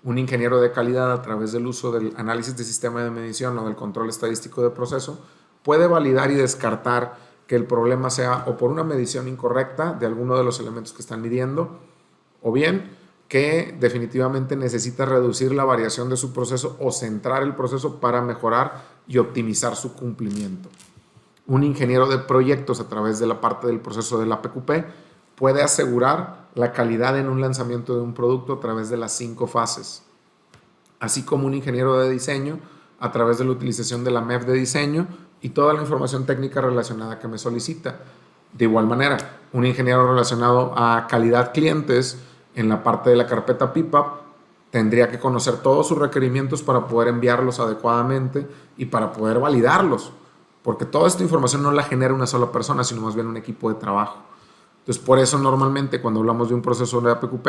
[SPEAKER 2] Un ingeniero de calidad, a través del uso del análisis de sistema de medición o del control estadístico de proceso, puede validar y descartar que el problema sea o por una medición incorrecta de alguno de los elementos que están midiendo, o bien que definitivamente necesita reducir la variación de su proceso o centrar el proceso para mejorar y optimizar su cumplimiento. Un ingeniero de proyectos, a través de la parte del proceso de la PQP, puede asegurar la calidad en un lanzamiento de un producto a través de las 5 fases. Así como un ingeniero de diseño, a través de la utilización de la MEF de diseño y toda la información técnica relacionada que me solicita. De igual manera, un ingeniero relacionado a calidad clientes, en la parte de la carpeta PIPAP, tendría que conocer todos sus requerimientos para poder enviarlos adecuadamente y para poder validarlos, porque toda esta información no la genera una sola persona, sino más bien un equipo de trabajo. Entonces, por eso normalmente cuando hablamos de un proceso de APQP,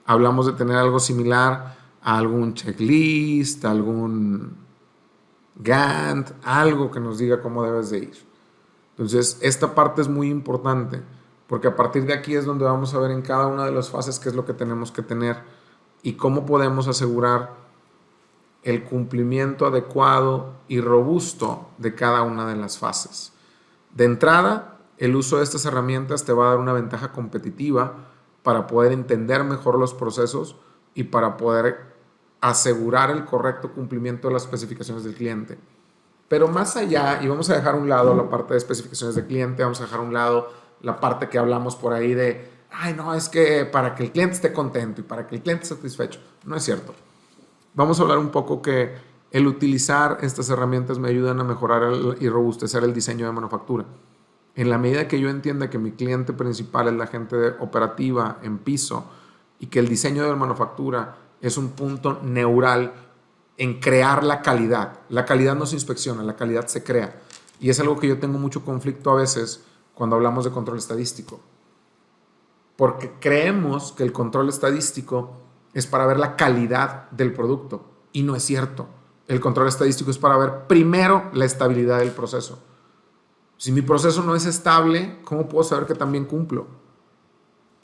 [SPEAKER 2] hablamos de tener algo similar a algún checklist, algún Gantt, algo que nos diga cómo debes de ir. Entonces, esta parte es muy importante, porque a partir de aquí es donde vamos a ver en cada una de las fases qué es lo que tenemos que tener y cómo podemos asegurar el cumplimiento adecuado y robusto de cada una de las fases. De entrada, el uso de estas herramientas te va a dar una ventaja competitiva para poder entender mejor los procesos y para poder asegurar el correcto cumplimiento de las especificaciones del cliente. Pero más allá, y vamos a dejar a un lado la parte de especificaciones del cliente, vamos a dejar a un lado la parte que hablamos por ahí de, ay, no, es que para que el cliente esté contento y para que el cliente esté satisfecho. No es cierto. Vamos a hablar un poco que el utilizar estas herramientas me ayudan a mejorar y robustecer el diseño de manufactura. En la medida que yo entienda que mi cliente principal es la gente operativa en piso y que el diseño de manufactura es un punto neural en crear la calidad. La calidad no se inspecciona, la calidad se crea. Y es algo que yo tengo mucho conflicto a veces cuando hablamos de control estadístico. Porque creemos que el control estadístico es para ver la calidad del producto. Y no es cierto. El control estadístico es para ver primero la estabilidad del proceso. Si mi proceso no es estable, ¿cómo puedo saber que también cumplo?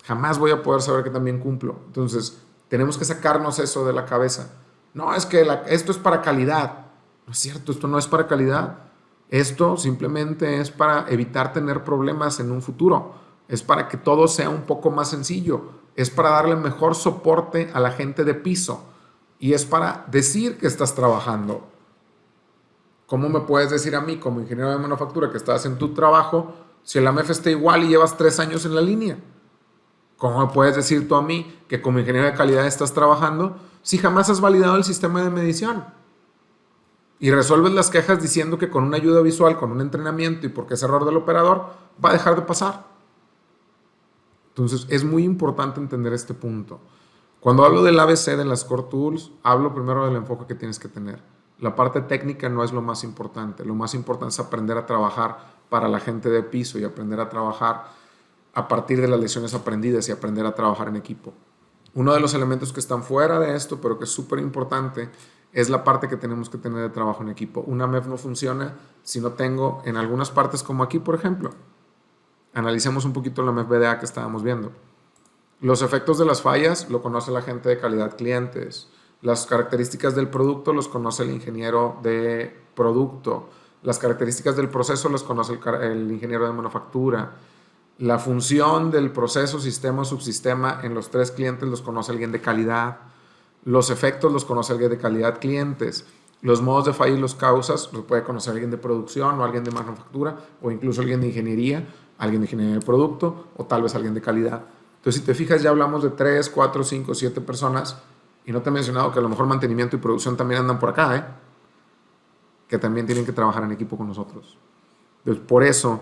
[SPEAKER 2] Jamás voy a poder saber que también cumplo. Entonces, tenemos que sacarnos eso de la cabeza. No, es que esto es para calidad. No es cierto, esto no es para calidad. Esto simplemente es para evitar tener problemas en un futuro. Es para que todo sea un poco más sencillo. Es para darle mejor soporte a la gente de piso. Y es para decir que estás trabajando. ¿Cómo me puedes decir a mí, como ingeniero de manufactura, que estás en tu trabajo, si el AMF está igual y llevas 3 años en la línea? ¿Cómo me puedes decir tú a mí que como ingeniero de calidad estás trabajando si jamás has validado el sistema de medición? Y resuelves las quejas diciendo que con una ayuda visual, con un entrenamiento y porque es error del operador, va a dejar de pasar. Entonces, es muy importante entender este punto. Cuando hablo del ABC de las Core Tools, hablo primero del enfoque que tienes que tener. La parte técnica no es lo más importante. Lo más importante es aprender a trabajar para la gente de piso y aprender a trabajar a partir de las lecciones aprendidas y aprender a trabajar en equipo. Uno de los elementos que están fuera de esto, pero que es súper importante, es la parte que tenemos que tener de trabajo en equipo. Una MEF no funciona si no tengo en algunas partes, como aquí, por ejemplo. Analicemos un poquito la MEF BDA que estábamos viendo. Los efectos de las fallas lo conoce la gente de calidad clientes. Las características del producto los conoce el ingeniero de producto. Las características del proceso los conoce el ingeniero de manufactura. La función del proceso, sistema o subsistema en los 3 clientes los conoce alguien de calidad. Los efectos los conoce alguien de calidad clientes. Los modos de falla y las causas los puede conocer alguien de producción o alguien de manufactura o incluso alguien de ingeniería, alguien de ingeniería de producto o tal vez alguien de calidad. Entonces, si te fijas, ya hablamos de 3, 4, 5, 7 personas y no te he mencionado que a lo mejor mantenimiento y producción también andan por acá, que también tienen que trabajar en equipo con nosotros. Entonces, por eso,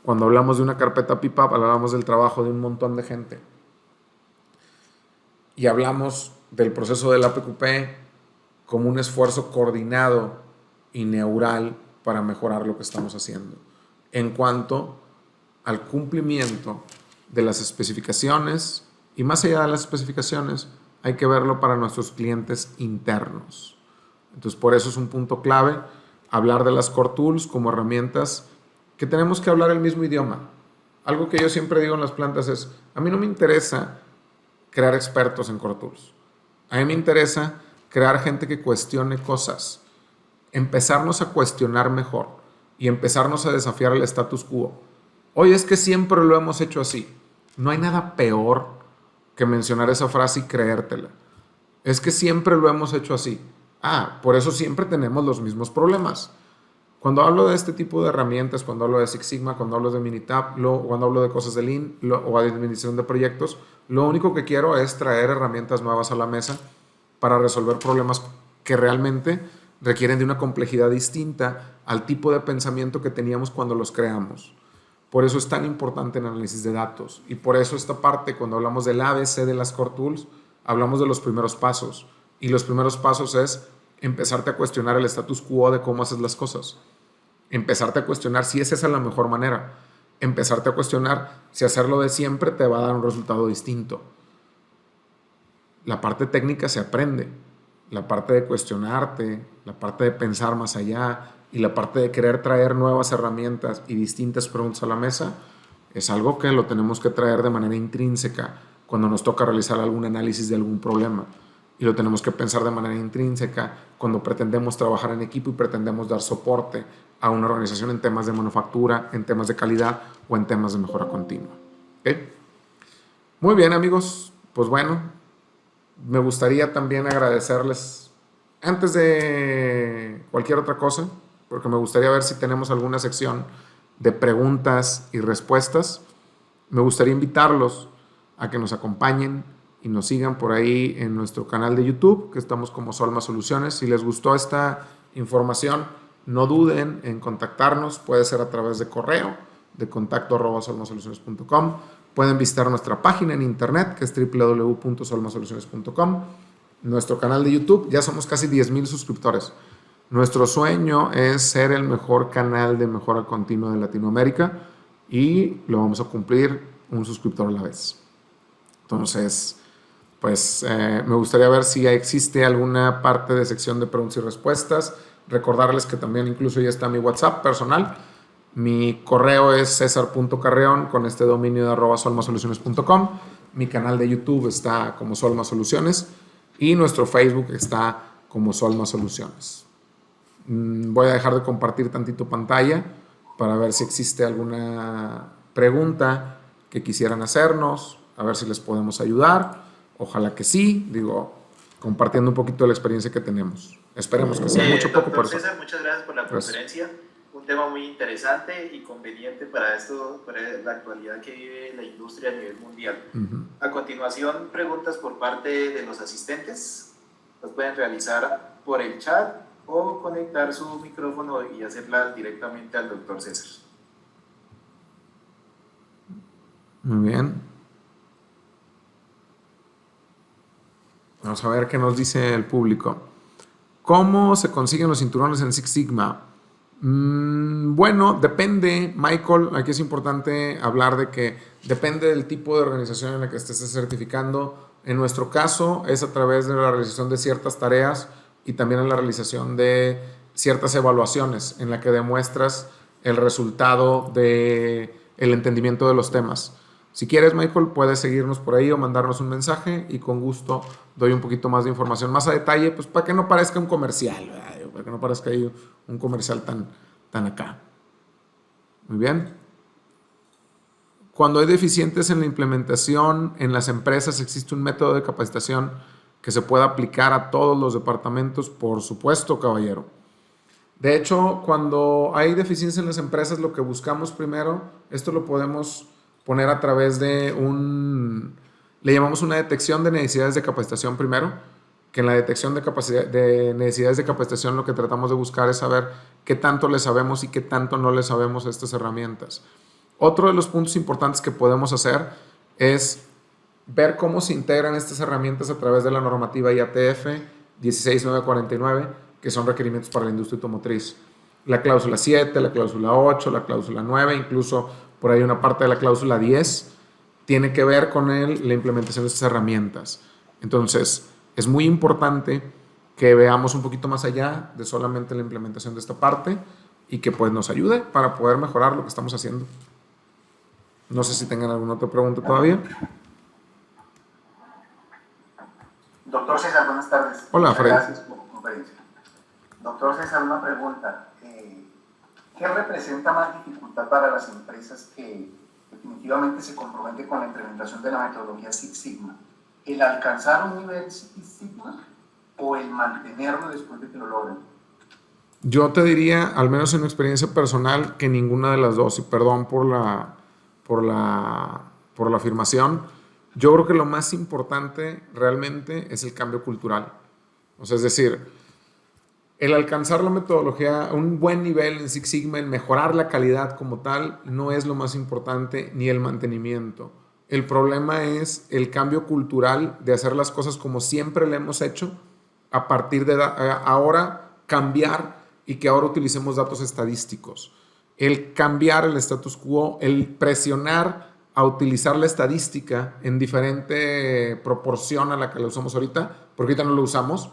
[SPEAKER 2] cuando hablamos de una carpeta PIPAP, hablamos del trabajo de un montón de gente. Y hablamos del proceso del APQP como un esfuerzo coordinado y neural para mejorar lo que estamos haciendo. En cuanto al cumplimiento de las especificaciones, y más allá de las especificaciones, hay que verlo para nuestros clientes internos. Entonces, por eso es un punto clave hablar de las Core Tools como herramientas que tenemos que hablar el mismo idioma. Algo que yo siempre digo en las plantas es, a mí no me interesa crear expertos en Core Tools. A mí me interesa crear gente que cuestione cosas, empezarnos a cuestionar mejor y empezarnos a desafiar el status quo. Oye, es que siempre lo hemos hecho así. No hay nada peor que mencionar esa frase y creértela. Es que siempre lo hemos hecho así. Por eso siempre tenemos los mismos problemas. Cuando hablo de este tipo de herramientas, cuando hablo de Six Sigma, cuando hablo de Minitab, cuando hablo de cosas de Lean o de administración de proyectos, lo único que quiero es traer herramientas nuevas a la mesa para resolver problemas que realmente requieren de una complejidad distinta al tipo de pensamiento que teníamos cuando los creamos. Por eso es tan importante el análisis de datos y por eso esta parte, cuando hablamos del ABC de las Core Tools, hablamos de los primeros pasos. Y los primeros pasos es empezarte a cuestionar el status quo de cómo haces las cosas. Empezarte a cuestionar si es esa la mejor manera. Empezarte a cuestionar si hacerlo de siempre te va a dar un resultado distinto. La parte técnica se aprende. La parte de cuestionarte, la parte de pensar más allá y la parte de querer traer nuevas herramientas y distintas preguntas a la mesa es algo que lo tenemos que traer de manera intrínseca cuando nos toca realizar algún análisis de algún problema. Y lo tenemos que pensar de manera intrínseca cuando pretendemos trabajar en equipo y pretendemos dar soporte a una organización en temas de manufactura, en temas de calidad o en temas de mejora continua. ¿Okay? Muy bien, amigos. Pues bueno, me gustaría también agradecerles, antes de cualquier otra cosa, porque me gustaría ver si tenemos alguna sección de preguntas y respuestas. Me gustaría invitarlos a que nos acompañen y nos sigan por ahí en nuestro canal de YouTube, que estamos como Solma Soluciones. Si les gustó esta información, no duden en contactarnos. Puede ser a través de correo, de contacto@solmasoluciones.com. Pueden visitar nuestra página en internet, que es www.solmasoluciones.com. Nuestro canal de YouTube, ya somos casi 10,000 suscriptores. Nuestro sueño es ser el mejor canal de mejora continua de Latinoamérica y lo vamos a cumplir un suscriptor a la vez. Entonces, pues me gustaría ver si existe alguna parte de sección de preguntas y respuestas. Recordarles que también incluso ya está mi WhatsApp personal. Mi correo es cesar.carreon con este dominio de @solmasoluciones.com. Mi canal de YouTube está como Solma Soluciones y nuestro Facebook está como Solma Soluciones. Voy a dejar de compartir tantito pantalla para ver si existe alguna pregunta que quisieran hacernos, a ver si les podemos ayudar. Ojalá que sí, compartiendo un poquito de la experiencia que tenemos. Esperemos que sea mucho poco
[SPEAKER 1] Doctor César, muchas gracias por la conferencia. Un tema muy interesante y conveniente para la actualidad que vive la industria a nivel mundial. A continuación, preguntas por parte de los asistentes. Las pueden realizar por el chat o conectar su micrófono y hacerlas directamente al doctor César.
[SPEAKER 2] Muy bien. Vamos a ver qué nos dice el público. ¿Cómo se consiguen los cinturones en Six Sigma? Bueno, depende, Michael. Aquí es importante hablar de que depende del tipo de organización en la que estés certificando. En nuestro caso es a través de la realización de ciertas tareas y también en la realización de ciertas evaluaciones en la que demuestras el resultado del entendimiento de los temas. Si quieres, Michael, puedes seguirnos por ahí o mandarnos un mensaje y con gusto doy un poquito más de información más a detalle, pues para que no parezca un comercial, ¿verdad? Para que no parezca ahí un comercial tan acá. Muy bien. Cuando hay deficientes en la implementación en las empresas, ¿existe un método de capacitación que se pueda aplicar a todos los departamentos? Por supuesto, caballero. De hecho, cuando hay deficiencias en las empresas, lo que buscamos primero, esto lo podemos poner a través de le llamamos una detección de necesidades de capacitación primero, que en la detección de necesidades de capacitación lo que tratamos de buscar es saber qué tanto le sabemos y qué tanto no le sabemos a estas herramientas. Otro de los puntos importantes que podemos hacer es ver cómo se integran estas herramientas a través de la normativa IATF 16949, que son requerimientos para la industria automotriz. La cláusula 7, la cláusula 8, la cláusula 9, incluso por ahí una parte de la cláusula 10 tiene que ver con la implementación de estas herramientas. Entonces, es muy importante que veamos un poquito más allá de solamente la implementación de esta parte y que pues nos ayude para poder mejorar lo que estamos haciendo. No sé si tengan alguna otra pregunta todavía.
[SPEAKER 3] Doctor César, buenas tardes.
[SPEAKER 2] Hola, Fred.
[SPEAKER 3] Gracias por la conferencia. Doctor César, una pregunta. ¿Qué representa más dificultad para las empresas que definitivamente se comprometen con la implementación de la metodología Six Sigma? ¿El alcanzar un nivel Six Sigma o el mantenerlo después de que lo logren?
[SPEAKER 2] Yo te diría, al menos en mi experiencia personal, que ninguna de las dos, y perdón por la afirmación. Yo creo que lo más importante realmente es el cambio cultural. O sea, es decir, el alcanzar la metodología, un buen nivel en Six Sigma, el mejorar la calidad como tal, no es lo más importante, ni el mantenimiento. El problema es el cambio cultural de hacer las cosas como siempre le hemos hecho, a partir de ahora cambiar y que ahora utilicemos datos estadísticos. El cambiar el status quo, el presionar a utilizar la estadística en diferente proporción a la que la usamos ahorita, porque ahorita no lo usamos.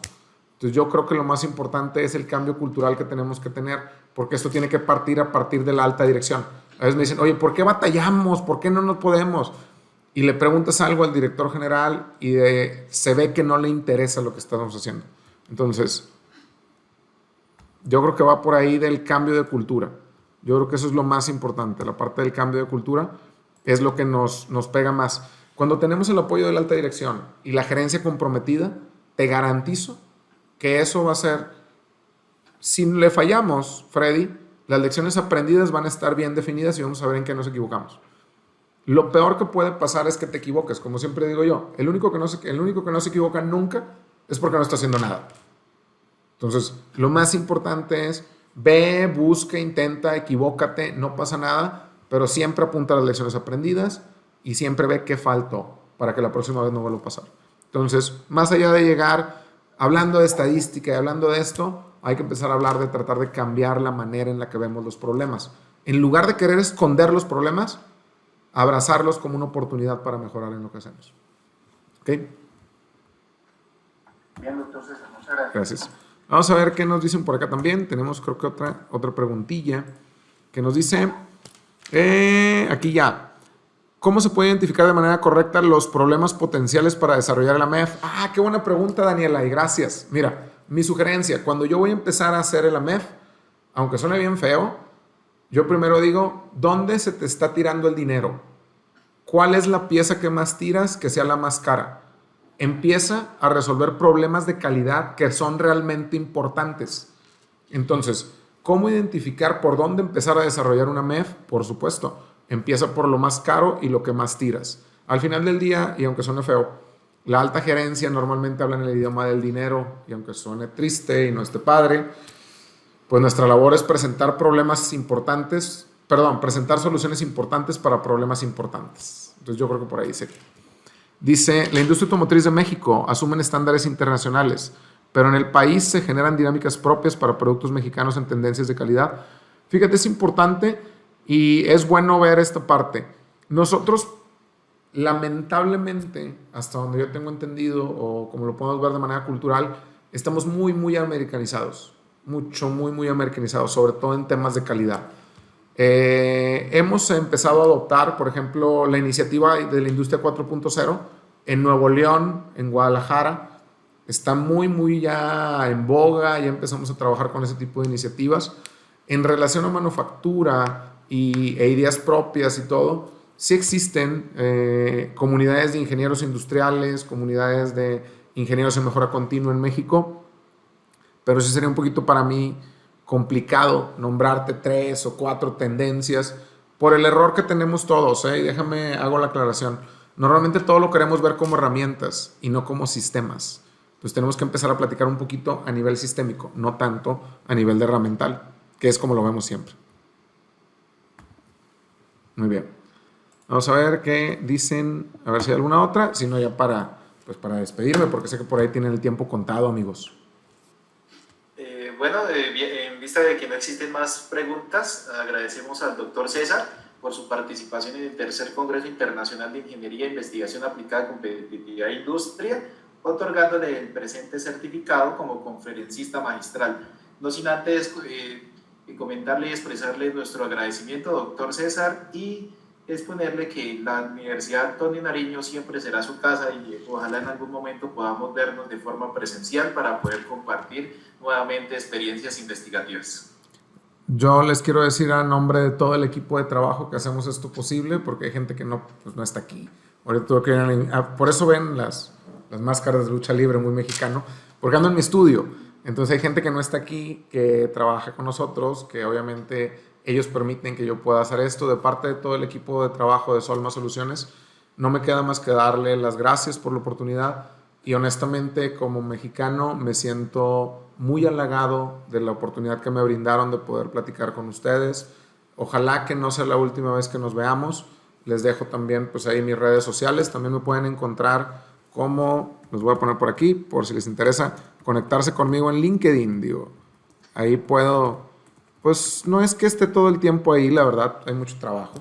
[SPEAKER 2] Entonces yo creo que lo más importante es el cambio cultural que tenemos que tener, porque esto tiene que partir a partir de la alta dirección. A veces me dicen, oye, ¿por qué batallamos? ¿Por qué no nos podemos? Y le preguntas algo al director general y se ve que no le interesa lo que estamos haciendo. Entonces, yo creo que va por ahí del cambio de cultura. Yo creo que eso es lo más importante. La parte del cambio de cultura es lo que nos pega más. Cuando tenemos el apoyo de la alta dirección y la gerencia comprometida, te garantizo que eso va a ser, si le fallamos, Freddy, las lecciones aprendidas van a estar bien definidas y vamos a ver en qué nos equivocamos. Lo peor que puede pasar es que te equivoques, como siempre digo yo. El único que no se equivoca nunca es porque no está haciendo nada. Entonces, lo más importante es ve, busca, intenta, equivócate, no pasa nada, pero siempre apunta a las lecciones aprendidas y siempre ve qué faltó para que la próxima vez no vuelva a pasar. Entonces, más allá de llegar hablando de estadística y hablando de esto, hay que empezar a hablar de tratar de cambiar la manera en la que vemos los problemas. En lugar de querer esconder los problemas, abrazarlos como una oportunidad para mejorar en lo que hacemos. ¿Ok?
[SPEAKER 3] Bien, doctor César, muchas gracias.
[SPEAKER 2] Gracias. Vamos a ver qué nos dicen por acá también. Tenemos creo que otra preguntilla que nos dice, aquí ya, ¿cómo se puede identificar de manera correcta los problemas potenciales para desarrollar la AMEF? Ah, qué buena pregunta, Daniela, y gracias. Mira, mi sugerencia, cuando yo voy a empezar a hacer el AMEF, aunque suene bien feo, yo primero digo, ¿dónde se te está tirando el dinero? ¿Cuál es la pieza que más tiras que sea la más cara? Empieza a resolver problemas de calidad que son realmente importantes. Entonces, ¿cómo identificar por dónde empezar a desarrollar una MEF? Por supuesto, empieza por lo más caro y lo que más tiras. Al final del día, y aunque suene feo, la alta gerencia normalmente habla en el idioma del dinero, y aunque suene triste y no esté padre, pues nuestra labor es presentar presentar soluciones importantes para problemas importantes. Entonces yo creo que por ahí sería. Dice, la industria automotriz de México asumen estándares internacionales, pero en el país se generan dinámicas propias para productos mexicanos en tendencias de calidad. Fíjate, es importante y es bueno ver esta parte. Nosotros, lamentablemente, hasta donde yo tengo entendido, o como lo podemos ver de manera cultural, estamos muy, muy americanizados. Muy americanizados, sobre todo en temas de calidad. Hemos empezado a adoptar, por ejemplo, la iniciativa de la industria 4.0 en Nuevo León, en Guadalajara. Está muy ya en boga, ya empezamos a trabajar con ese tipo de iniciativas. En relación a manufactura e ideas propias y todo, sí existen comunidades de ingenieros industriales, comunidades de ingenieros en mejora continua en México, pero sí sería un poquito para mí complicado nombrarte 3 o 4 tendencias por el error que tenemos todos, y déjame, hago la aclaración. Normalmente todo lo queremos ver como herramientas y no como sistemas. Pues tenemos que empezar a platicar un poquito a nivel sistémico, no tanto a nivel de herramental, que es como lo vemos siempre. Muy bien. Vamos a ver qué dicen, a ver si hay alguna otra, si no ya para despedirme, porque sé que por ahí tienen el tiempo contado, amigos.
[SPEAKER 1] Bueno, en vista de que no existen más preguntas, agradecemos al doctor César por su participación en el tercer Congreso Internacional de Ingeniería e Investigación Aplicada a Competitividad e Industria, otorgándole el presente certificado como conferencista magistral. No sin antes comentarle y expresarle nuestro agradecimiento, doctor César, y exponerle que la Universidad Antonio Nariño siempre será su casa y ojalá en algún momento podamos vernos de forma presencial para poder compartir nuevamente experiencias investigativas.
[SPEAKER 2] Yo les quiero decir a nombre de todo el equipo de trabajo que hacemos esto posible, porque hay gente que no está aquí. Ahorita tuve que por eso ven las máscaras de lucha libre, muy mexicano, porque ando en mi estudio. Entonces hay gente que no está aquí, que trabaja con nosotros, que obviamente ellos permiten que yo pueda hacer esto. De parte de todo el equipo de trabajo de Solma Soluciones, no me queda más que darle las gracias por la oportunidad y honestamente como mexicano me siento muy halagado de la oportunidad que me brindaron de poder platicar con ustedes. Ojalá que no sea la última vez que nos veamos Les dejo también pues ahí mis redes sociales. También me pueden encontrar como, los voy a poner por aquí, por si les interesa conectarse conmigo en LinkedIn, digo. Ahí puedo, pues no es que esté todo el tiempo ahí, la verdad, hay mucho trabajo.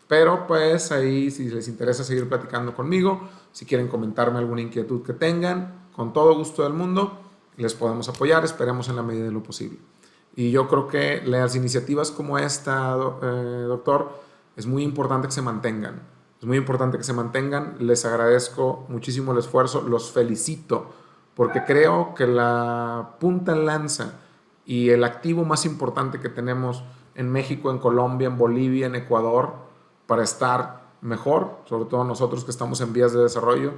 [SPEAKER 2] Pero pues ahí si les interesa seguir platicando conmigo, si quieren comentarme alguna inquietud que tengan, con todo gusto del mundo, les podemos apoyar, esperemos en la medida de lo posible. Y yo creo que las iniciativas como esta, doctor, es muy importante que se mantengan. Es muy importante que se mantengan. Les agradezco muchísimo el esfuerzo, los felicito, porque creo que la punta en lanza y el activo más importante que tenemos en México, en Colombia, en Bolivia, en Ecuador, para estar mejor, sobre todo nosotros que estamos en vías de desarrollo,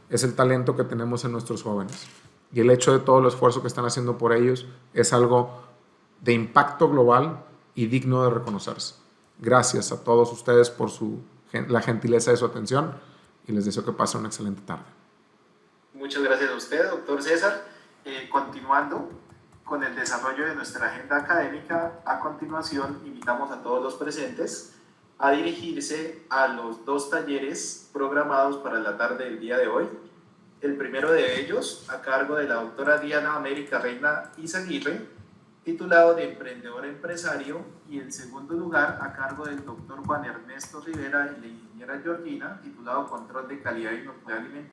[SPEAKER 2] es el talento que tenemos en nuestros jóvenes. Y el hecho de todo el esfuerzo que están haciendo por ellos es algo de impacto global y digno de reconocerse. Gracias a todos ustedes por la gentileza de su atención y les deseo que pasen una excelente tarde.
[SPEAKER 1] Muchas gracias a usted, doctor César. Continuando con el desarrollo de nuestra agenda académica, a continuación invitamos a todos los presentes a dirigirse a los 2 talleres programados para la tarde del día de hoy. El primero de ellos, a cargo de la doctora Diana América Reina Izaguirre, titulado de Emprendedor Empresario, y el segundo lugar, a cargo del doctor Juan Ernesto Rivera y la ingeniera Georgina, titulado Control de Calidad y Inocuidad Alimentaria.